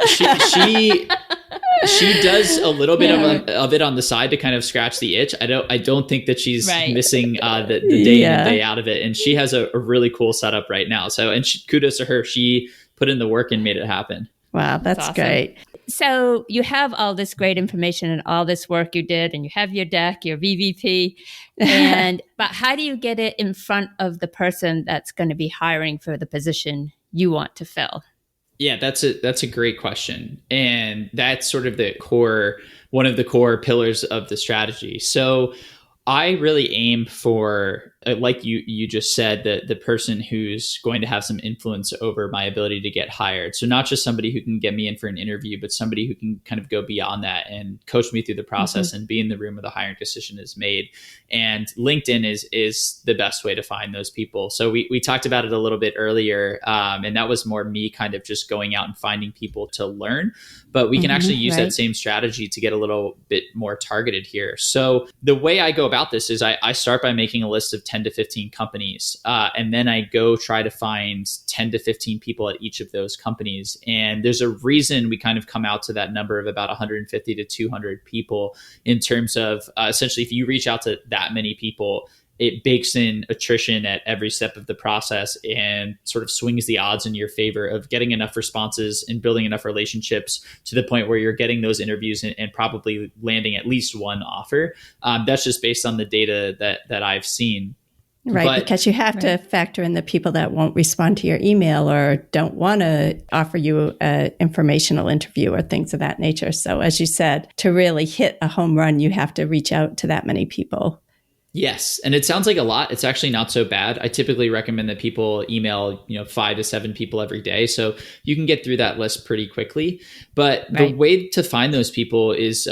She does a little bit of it on the side to kind of scratch the itch. I don't think that she's missing the day in and day out of it. And she has a really cool setup right now. So, and kudos to her. She put in the work and made it happen. Wow, that's awesome. Great. So you have all this great information and all this work you did, and you have your deck, your VVP, but how do you get it in front of the person that's going to be hiring for the position you want to fill? Yeah, that's a great question. And that's sort of one of the core pillars of the strategy. So I really aim for, like you just said, the person who's going to have some influence over my ability to get hired. So not just somebody who can get me in for an interview, but somebody who can kind of go beyond that and coach me through the process and be in the room where the hiring decision is made. And LinkedIn is the best way to find those people. So we talked about it a little bit earlier, and that was more me kind of just going out and finding people to learn. But we can actually use that same strategy to get a little bit more targeted here. So the way I go about this is I start by making a list of 10 to 15 companies, and then I go try to find 10 to 15 people at each of those companies. And there's a reason we kind of come out to that number of about 150 to 200 people in terms of essentially, if you reach out to that many people, it bakes in attrition at every step of the process and sort of swings the odds in your favor of getting enough responses and building enough relationships to the point where you're getting those interviews and probably landing at least one offer. That's just based on the data that I've seen. Right, But because you have to factor in the people that won't respond to your email or don't want to offer you an informational interview or things of that nature. So as you said, to really hit a home run, you have to reach out to that many people. yes, and it sounds like a lot. It's actually not so bad. I typically recommend that people email, 5 to 7 people every day, so you can get through that list pretty quickly. But the way to find those people is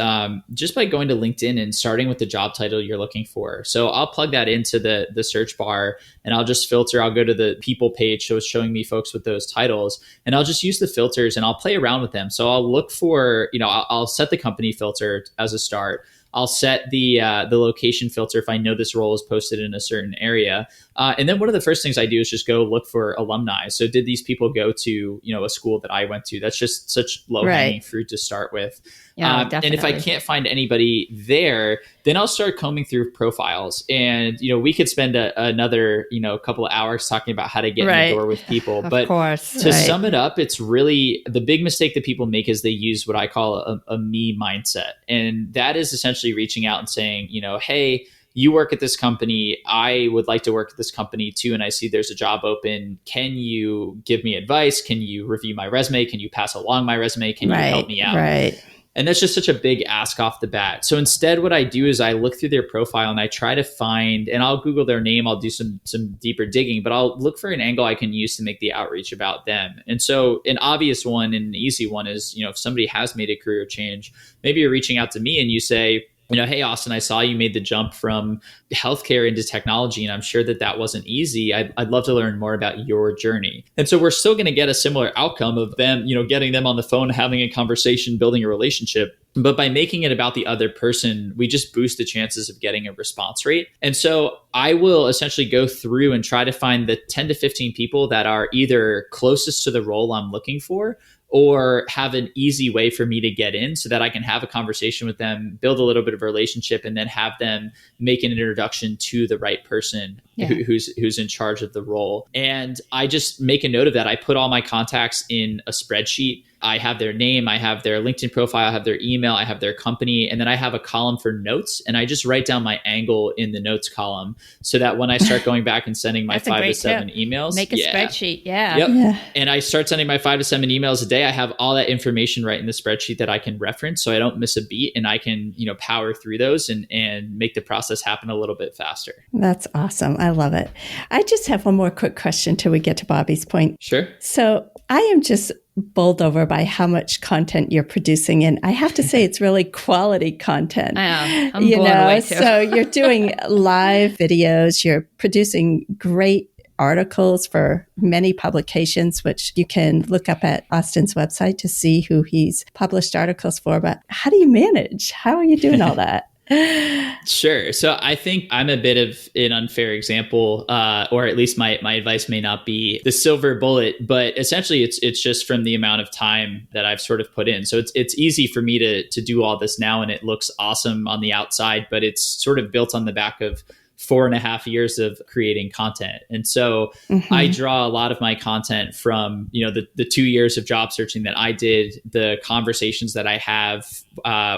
just by going to LinkedIn and starting with the job title you're looking for. So I'll plug that into the search bar, and I'll just filter. I'll go to the people page, so it's showing me folks with those titles, and I'll just use the filters and I'll play around with them. So I'll look for, I'll set the company filter as a start. I'll set the location filter if I know this role is posted in a certain area. And then one of the first things I do is just go look for alumni. So did these people go to, a school that I went to? That's just such low-hanging fruit to start with. Yeah, and if I can't find anybody there, then I'll start combing through profiles. And, we could spend another, couple of hours talking about how to get in the door with people. But to sum it up, it's really the big mistake that people make is they use what I call a me mindset. And that is essentially reaching out and saying, hey, you work at this company. I would like to work at this company too. And I see there's a job open. Can you give me advice? Can you review my resume? Can you pass along my resume? Can you help me out? Right. And that's just such a big ask off the bat. So instead, what I do is I look through their profile and I try to find, and I'll Google their name. I'll do some deeper digging, but I'll look for an angle I can use to make the outreach about them. And so an obvious one and an easy one is, if somebody has made a career change, maybe you're reaching out to me and you say, hey, Austin, I saw you made the jump from healthcare into technology, and I'm sure that wasn't easy. I'd love to learn more about your journey. And so we're still going to get a similar outcome of them, getting them on the phone, having a conversation, building a relationship. But by making it about the other person, we just boost the chances of getting a response rate. And so I will essentially go through and try to find the 10 to 15 people that are either closest to the role I'm looking for or have an easy way for me to get in so that I can have a conversation with them, build a little bit of a relationship, and then have them make an introduction to the right person who's in charge of the role. And I just make a note of that. I put all my contacts in a spreadsheet. I have their name, I have their LinkedIn profile, I have their email, I have their company, and then I have a column for notes, and I just write down my angle in the notes column so that when I start going back and sending my 5 to 7 emails, make a spreadsheet. And I start sending my 5 to 7 emails a day. I have all that information right in the spreadsheet that I can reference, so I don't miss a beat, and I can power through those and make the process happen a little bit faster. That's awesome. I love it. I just have one more quick question till we get to Bobby's point. Sure. So I am just bowled over by how much content you're producing, and I have to say it's really quality content. I'm blown away too. So you're doing live videos, you're producing great articles for many publications, which you can look up at Austin's website to see who he's published articles for. But how do you manage? How are you doing all that? Sure. So I think I'm a bit of an unfair example, or at least my advice may not be the silver bullet, but essentially it's just from the amount of time that I've sort of put in. So it's easy for me to do all this now, and it looks awesome on the outside, but it's sort of built on the back of 4.5 years of creating content. And so I draw a lot of my content from, the 2 years of job searching that I did, the conversations that I have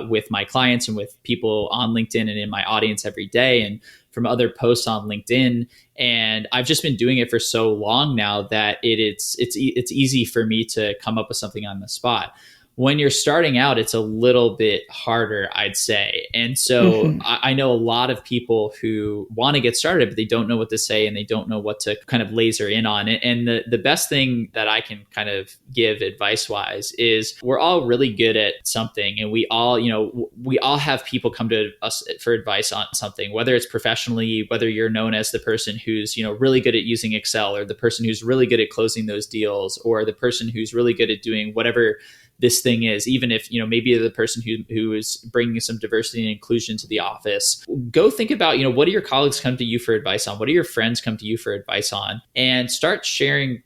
with my clients and with people on LinkedIn and in my audience every day, and from other posts on LinkedIn. And I've just been doing it for so long now that it's easy for me to come up with something on the spot. When you're starting out, it's a little bit harder, I'd say. And so I know a lot of people who want to get started, but they don't know what to say and they don't know what to kind of laser in on it. And the best thing that I can kind of give advice wise is we're all really good at something. And we all have people come to us for advice on something, whether it's professionally, whether you're known as the person who's, really good at using Excel, or the person who's really good at closing those deals, or the person who's really good at doing whatever this thing is, even if, maybe the person who is bringing some diversity and inclusion to the office. Go think about, what do your colleagues come to you for advice on? What do your friends come to you for advice on? And start sharing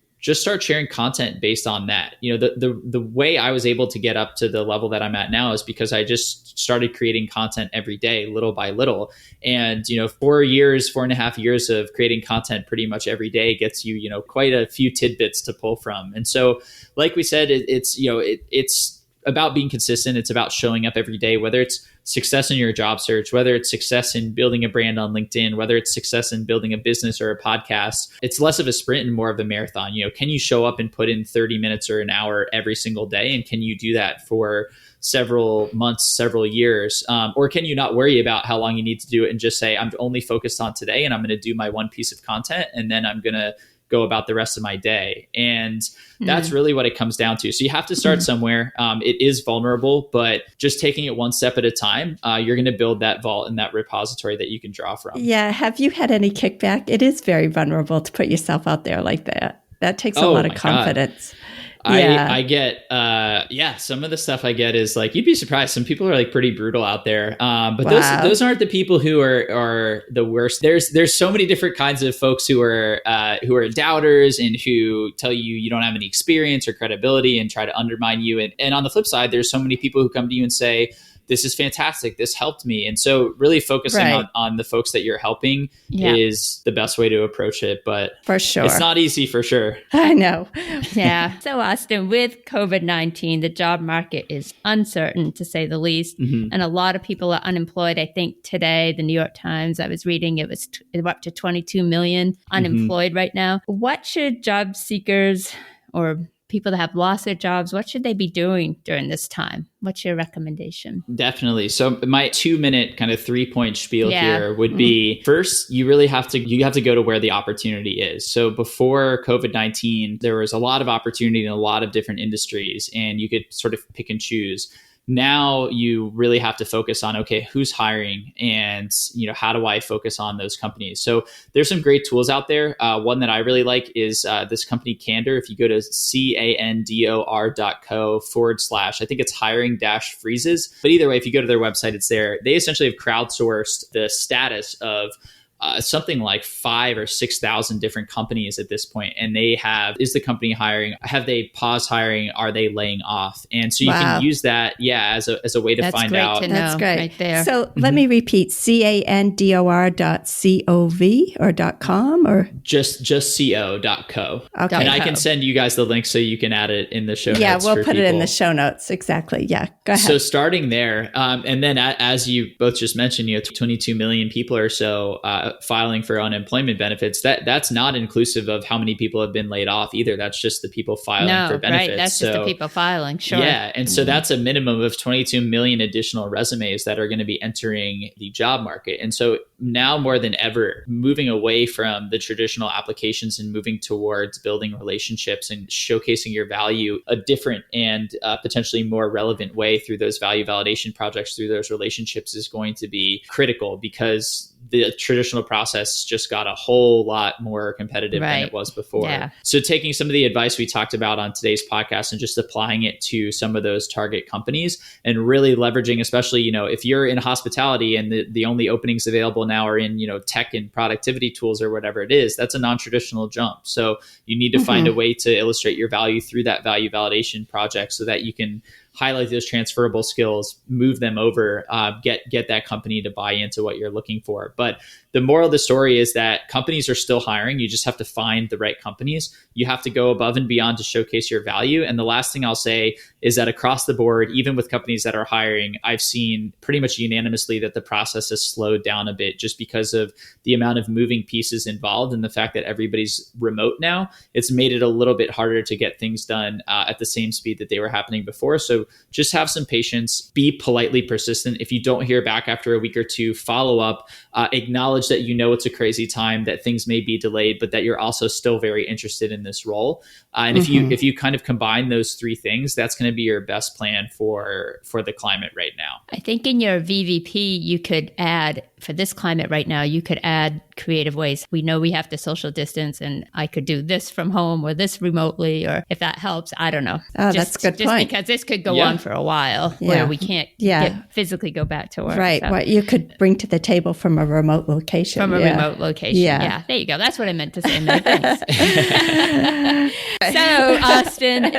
content based on that. The way I was able to get up to the level that I'm at now is because I just started creating content every day, little by little. And, 4.5 years of creating content pretty much every day gets you, quite a few tidbits to pull from. And so, like we said, it's about being consistent. It's about showing up every day, whether it's success in your job search, whether it's success in building a brand on LinkedIn, whether it's success in building a business or a podcast, it's less of a sprint and more of a marathon. Can you show up and put in 30 minutes or an hour every single day? And can you do that for several months, several years? Or can you not worry about how long you need to do it and just say, I'm only focused on today and I'm going to do my one piece of content and then I'm going to go about the rest of my day. And that's really what it comes down to. So you have to start somewhere. It is vulnerable, but just taking it one step at a time, you're going to build that vault and that repository that you can draw from. Yeah. Have you had any kickback? It is very vulnerable to put yourself out there like that. That takes a lot of confidence. God. I get, some of the stuff I get is like, you'd be surprised. Some people are like pretty brutal out there. But those aren't the people who are the worst. There's so many different kinds of folks who are doubters and who tell you don't have any experience or credibility and try to undermine you. And on the flip side, there's so many people who come to you and say, this is fantastic. This helped me. And so really focusing on the folks that you're helping is the best way to approach it. But for sure, it's not easy for sure. I know. Yeah. So Austin, with COVID-19, the job market is uncertain to say the least. And a lot of people are unemployed. I think today, the New York Times, I was reading, it was up to 22 million unemployed right now. What should job seekers or people that have lost their jobs, what should they be doing during this time? What's your recommendation? Definitely. So my 2-minute kind of 3-point spiel here would be, first, you really have to go to where the opportunity is. So before COVID-19, there was a lot of opportunity in a lot of different industries and you could sort of pick and choose. Now you really have to focus on, okay, who's hiring and, how do I focus on those companies? So there's some great tools out there. One that I really like is this company Candor. If you go to candor.co/ I think it's hiring-freezes. But either way, if you go to their website, it's there. They essentially have crowdsourced the status of something like 5,000 or 6,000 different companies at this point. And they have, is the company hiring? Have they paused hiring? Are they laying off? And so you can use that, as a way to find out. That's great. Right there. So let me repeat, candor.cov or .com or? Just co.co. Okay. And I can send you guys the link so you can add it in the show notes. Yeah, we'll put it in the show notes. Exactly. Yeah. Go ahead. So starting there, and then as you both just mentioned, 22 million people or so filing for unemployment benefits. That's not inclusive of how many people have been laid off either. That's just the people filing for benefits. Right. That's just the people filing. Sure. Yeah. And so that's a minimum of 22 million additional resumes that are going to be entering the job market. And so now more than ever, moving away from the traditional applications and moving towards building relationships and showcasing your value a different and potentially more relevant way through those value validation projects, through those relationships is going to be critical, because the traditional process just got a whole lot more competitive than it was before. Yeah. So taking some of the advice we talked about on today's podcast and just applying it to some of those target companies and really leveraging, especially, if you're in hospitality and the only openings available now are in, tech and productivity tools or whatever it is, that's a non-traditional jump. So you need to find a way to illustrate your value through that value validation project so that you can highlight those transferable skills, move them over, get that company to buy into what you're looking for. But the moral of the story is that companies are still hiring. You just have to find the right companies. You have to go above and beyond to showcase your value. And the last thing I'll say is that across the board, even with companies that are hiring, I've seen pretty much unanimously that the process has slowed down a bit just because of the amount of moving pieces involved and the fact that everybody's remote now. It's made it a little bit harder to get things done at the same speed that they were happening before. So just have some patience, be politely persistent. If you don't hear back after a week or two, follow up, acknowledge that it's a crazy time, that things may be delayed, but that you're also still very interested in this role. And if you kind of combine those three things, that's going to be your best plan for the climate right now. I think in your VVP, you could add, for this climate right now, you could add creative ways. We know we have to social distance and I could do this from home or this remotely, or if that helps, I don't know. That's a good point. Just because this could go on for a while where we can't physically go back to work. Right. So. What you could bring to the table from a remote location. Remote location. Yeah. There you go. That's what I meant to say. No, thanks. So, Austin,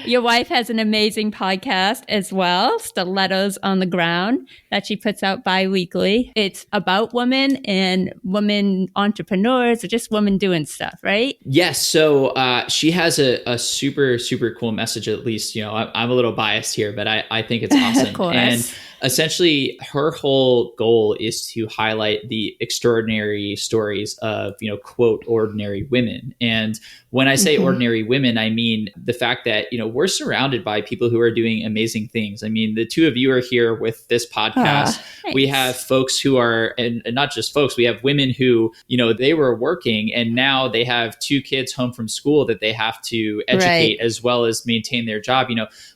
your wife has an amazing podcast as well, Stilettos on the Ground, that she puts out bi-weekly. It's about women and women entrepreneurs or just women doing stuff, right? Yes. So she has a super, super cool message, at least. I'm a little biased here, but I think it's awesome. Of course. And essentially her whole goal is to highlight the extraordinary stories of, quote, ordinary women. And when I say ordinary women, I mean the fact that, we're surrounded by people who are doing amazing things. I mean, the two of you are here with this podcast. We have folks who are, and not just folks, we have women who, they were working and now they have 2 kids home from school that they have to educate as well as maintain their job.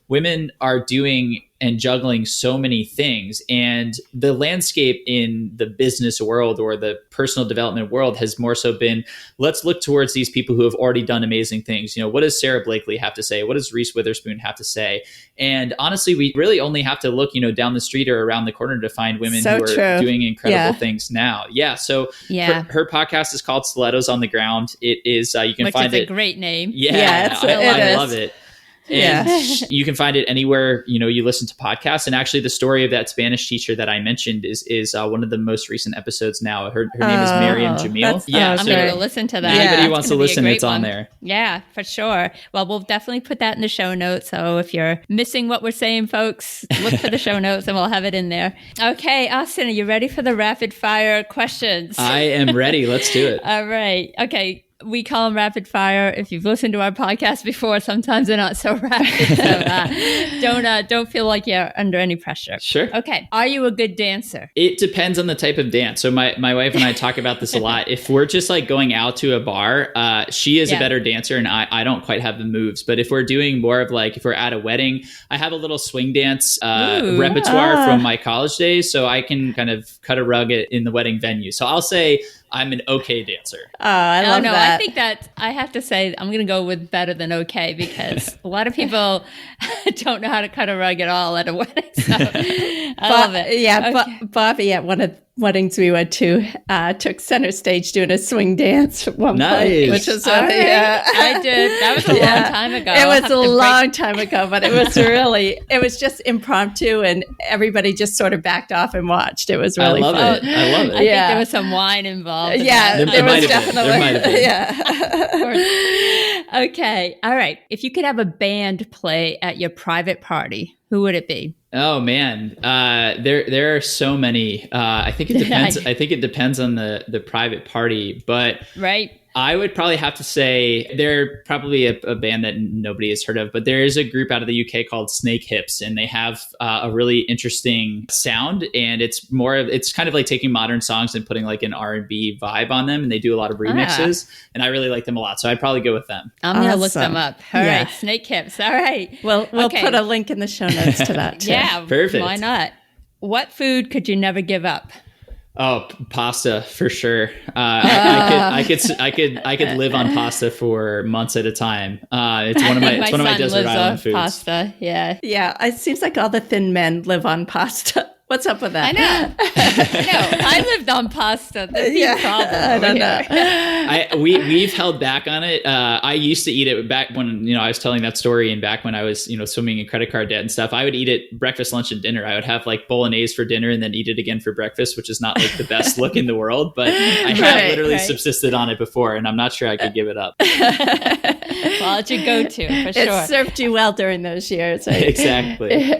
Women are doing and juggling so many things. And the landscape in the business world or the personal development world has more so been, let's look towards these people who have already done amazing things. What does Sarah Blakely have to say? What does Reese Witherspoon have to say? And honestly, we really only have to look, down the street or around the corner to find women who are doing incredible things now. Yeah. So her podcast is called Stilettos on the Ground. It is, you can find it. Which is a great name. Yeah, I love it. And you can find it anywhere, you listen to podcasts. And actually the story of that Spanish teacher that I mentioned is one of the most recent episodes now. Her name is Miriam Jamil. I'm going to go listen to that. Anybody who wants to listen, it's on there. Yeah, for sure. Well, we'll definitely put that in the show notes. So if you're missing what we're saying, folks, look for the show notes and we'll have it in there. Okay, Austin, are you ready for the rapid fire questions? I am ready. Let's do it. All right. Okay. We call them rapid fire. If you've listened to our podcast before, sometimes they're not so rapid. So don't feel like you're under any pressure. Sure. Okay. Are you a good dancer? It depends on the type of dance. So my wife and I talk about this a lot. If we're just like going out to a bar, she is a better dancer and I don't quite have the moves. But if we're doing more of like, if we're at a wedding, I have a little swing dance repertoire from my college days. So I can kind of cut a rug in the wedding venue. So I'll say I'm an okay dancer. I love that. I think that I have to say I'm going to go with better than okay because a lot of people don't know how to cut a rug at all at a wedding. So I love it. Yeah, okay. Bobby at one of the weddings we went to took center stage doing a swing dance at one point, which was I did. That was a long time ago. It was a long time ago, but it was just impromptu and everybody just sort of backed off and watched. It was really fun. I love it. I think there was some wine involved. Yeah, there was definitely. There might have been. Yeah. Okay. All right. If you could have a band play at your private party, who would it be? Oh man, there are so many. I think it depends. I think it depends on the private party, but I would probably have to say they're probably a band that nobody has heard of, but there is a group out of the UK called Snake Hips, and they have a really interesting sound. And it's kind of like taking modern songs and putting like an R&B vibe on them, and they do a lot of remixes. And I really like them a lot, so I'd probably go with them. I'm gonna look them up. All right, Snake Hips. All right, we'll put a link in the show notes to that too. Yeah, perfect. Why not? What food could you never give up? Oh, pasta for sure. I could live on pasta for months at a time. It's one of my desert island foods. Pasta, yeah. It seems like all the thin men live on pasta. What's up with that? I know. I lived on pasta. That's the problem. I don't know. We've held back on it. I used to eat it back when, I was telling that story and back when I was, swimming in credit card debt and stuff. I would eat it breakfast, lunch, and dinner. I would have like bolognese for dinner and then eat it again for breakfast, which is not like the best look in the world, but I have literally subsisted on it before and I'm not sure I could give it up. Well, it's your go-to for sure. It served you well during those years. Right? Exactly.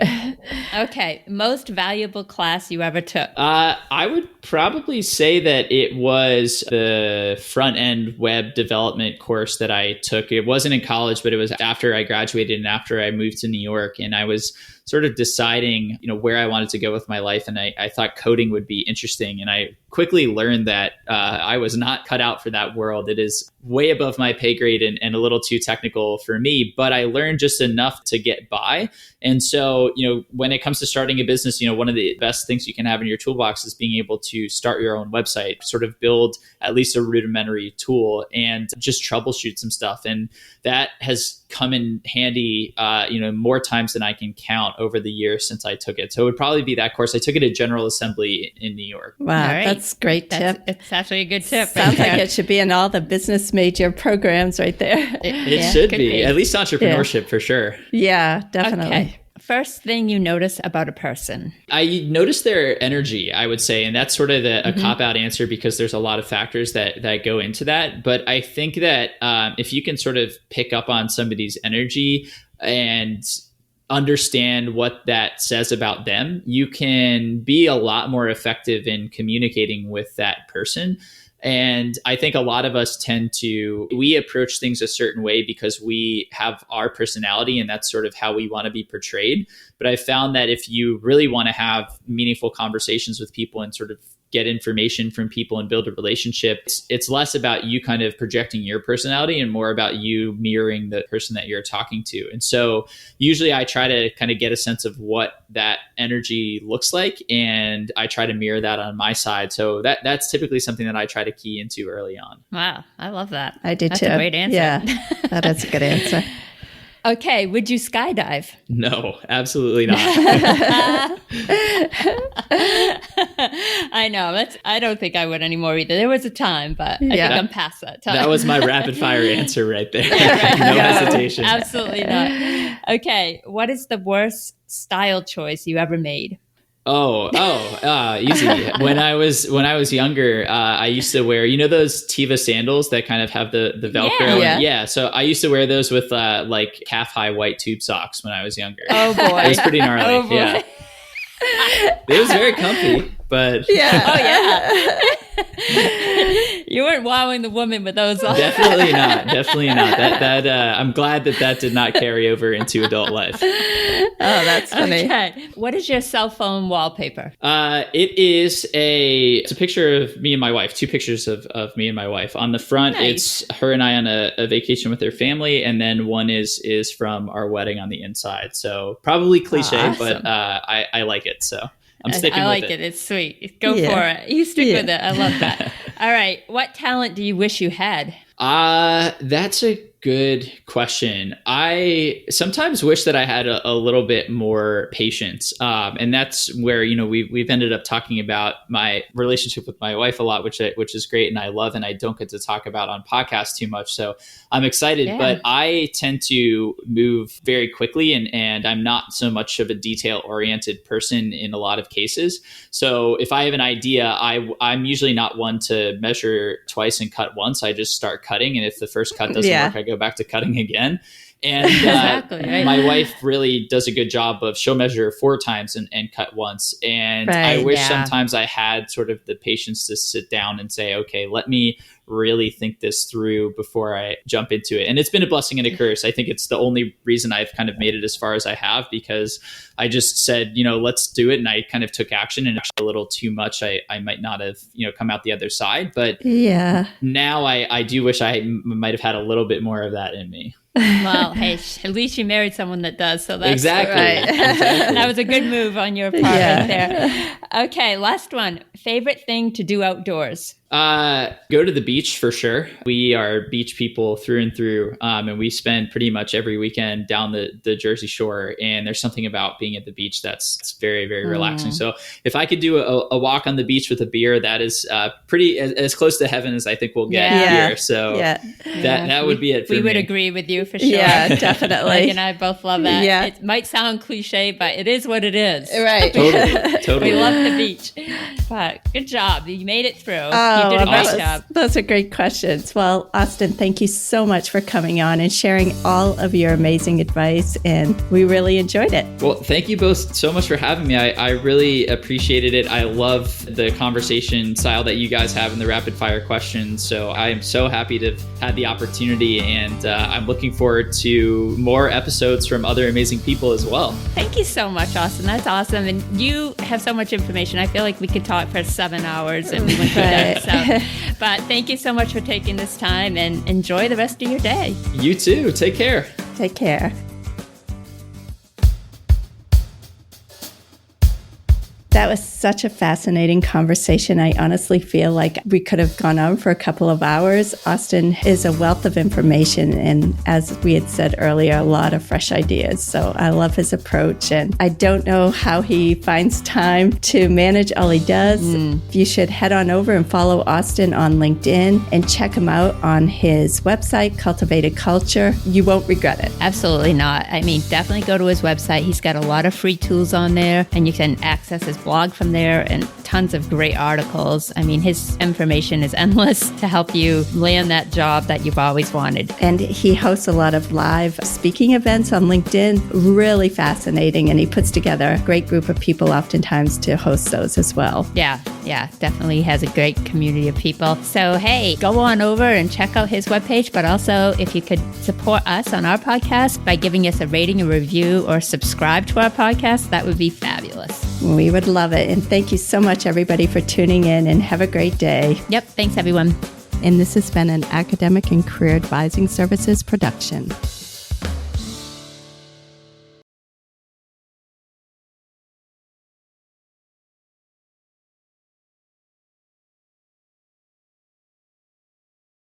Okay. Most valuable class you ever took? I would probably say that it was the front-end web development course that I took. It wasn't in college, but it was after I graduated and after I moved to New York. And I was sort of deciding, where I wanted to go with my life. And I thought coding would be interesting. And I quickly learned that I was not cut out for that world. It is way above my pay grade and a little too technical for me, but I learned just enough to get by. And so, when it comes to starting a business, one of the best things you can have in your toolbox is being able to start your own website, sort of build at least a rudimentary tool and just troubleshoot some stuff. And that has come in handy, more times than I can count over the years since I took it. So it would probably be that course. I took it at General Assembly in New York. Wow, that's a great tip. It's actually a good tip. Sounds like it should be in all the business major programs right there. It should be. At least entrepreneurship for sure. Yeah, definitely. Okay. First thing you notice about a person? I notice their energy, I would say. And that's sort of a cop-out answer because there's a lot of factors that go into that. But I think that if you can sort of pick up on somebody's energy and understand what that says about them, you can be a lot more effective in communicating with that person. And I think a lot of us we approach things a certain way because we have our personality and that's sort of how we want to be portrayed. But I found that if you really want to have meaningful conversations with people and sort of get information from people and build a relationship, it's less about you kind of projecting your personality and more about you mirroring the person that you're talking to. And so usually I try to kind of get a sense of what that energy looks like, and I try to mirror that on my side. So that's typically something that I try to key into early on. Wow, I love that. I did That's too. a great answer. Yeah, that is a good answer. Okay, would you skydive? No, absolutely not. I know. I don't think I would anymore either. There was a time, but I think I'm past that time. That was my rapid fire answer right there. Right. No hesitation. Absolutely not. Okay, what is the worst style choice you ever made? Easy. When I was younger, I used to wear, those Teva sandals that kind of have the Velcro. Yeah. So I used to wear those with like calf high white tube socks when I was younger. Oh boy. It was pretty gnarly. Oh boy. Yeah. It was very comfy, but Oh yeah. You weren't wowing the woman with those on. Definitely not. That I'm glad that did not carry over into adult life. Oh, that's funny. Okay. What is your cell phone wallpaper? It's a picture of me and my wife, 2 pictures of me and my wife. On the front, Nice. It's her and I on a vacation with her family. And then one is from our wedding on the inside. So probably cliche, Awesome. but I like it. So I'm sticking I like with it. It's sweet. Go Yeah. for it. You stick Yeah. with it. I love that. All right. What talent do you wish you had? That's a good question. I sometimes wish that I had a little bit more patience. And that's where, we've ended up talking about my relationship with my wife a lot, which is great. And I love, and I don't get to talk about on podcasts too much. So I'm excited, but I tend to move very quickly and I'm not so much of a detail oriented person in a lot of cases. So if I have an idea, I'm usually not one to measure twice and cut once. I just start cutting. And if the first cut doesn't work, I go back to cutting again. And Exactly, right. my wife really does a good job of she'll measure 4 times and cut once. And I wish sometimes I had sort of the patience to sit down and say, okay, let me really think this through before I jump into it. And it's been a blessing and a curse. I think it's the only reason I've kind of made it as far as I have, because I just said, let's do it. And I kind of took action, and actually a little too much. I might not have, come out the other side. But now I do wish I might have had a little bit more of that in me. Well, hey, at least you married someone that does. So that's exactly. Right. Exactly. That was a good move on your part right there. Okay, last one. Favorite thing to do outdoors? Go to the beach for sure. We are beach people through and through. And we spend pretty much every weekend down the Jersey Shore. And there's something about being at the beach that's very, very relaxing. So if I could do a walk on the beach with a beer, that is pretty as close to heaven as I think we'll get here. So that would be it for me. We would agree with you for sure. Yeah, definitely. Mike and I both love that. Yeah. It might sound cliche, but it is what it is. Right. Totally. We love the beach. But good job. You made it through. You did a great job. Those are great questions. Well, Austin, thank you so much for coming on and sharing all of your amazing advice. And we really enjoyed it. Well, thank you both so much for having me. I really appreciated it. I love the conversation style that you guys have in the rapid fire questions. So I am so happy to have had the opportunity, and I'm looking forward to more episodes from other amazing people as well. Thank you so much, Austin. That's awesome. And you have so much information. I feel like we could talk for 7 hours and we went through that. So, but thank you so much for taking this time, and enjoy the rest of your day. You too. Take care. Take care. That was such a fascinating conversation. I honestly feel like we could have gone on for a couple of hours. Austin is a wealth of information, and as we had said earlier, a lot of fresh ideas. So I love his approach, and I don't know how he finds time to manage all he does. You should head on over and follow Austin on LinkedIn and check him out on his website, Cultivated Culture. You won't regret it. Absolutely not. I mean, definitely go to his website. He's got a lot of free tools on there, and you can access his blog from there and tons of great articles. I mean, his information is endless to help you land that job that you've always wanted. And he hosts a lot of live speaking events on LinkedIn. Really fascinating. And he puts together a great group of people oftentimes to host those as well. Yeah, definitely has a great community of people. So, hey, go on over and check out his webpage, but also if you could support us on our podcast by giving us a rating, a review, or subscribe to our podcast, that would be fabulous. We would love it. And thank you so much, everybody, for tuning in, and have a great day. Yep, thanks, everyone. And this has been an Academic and Career Advising Services production.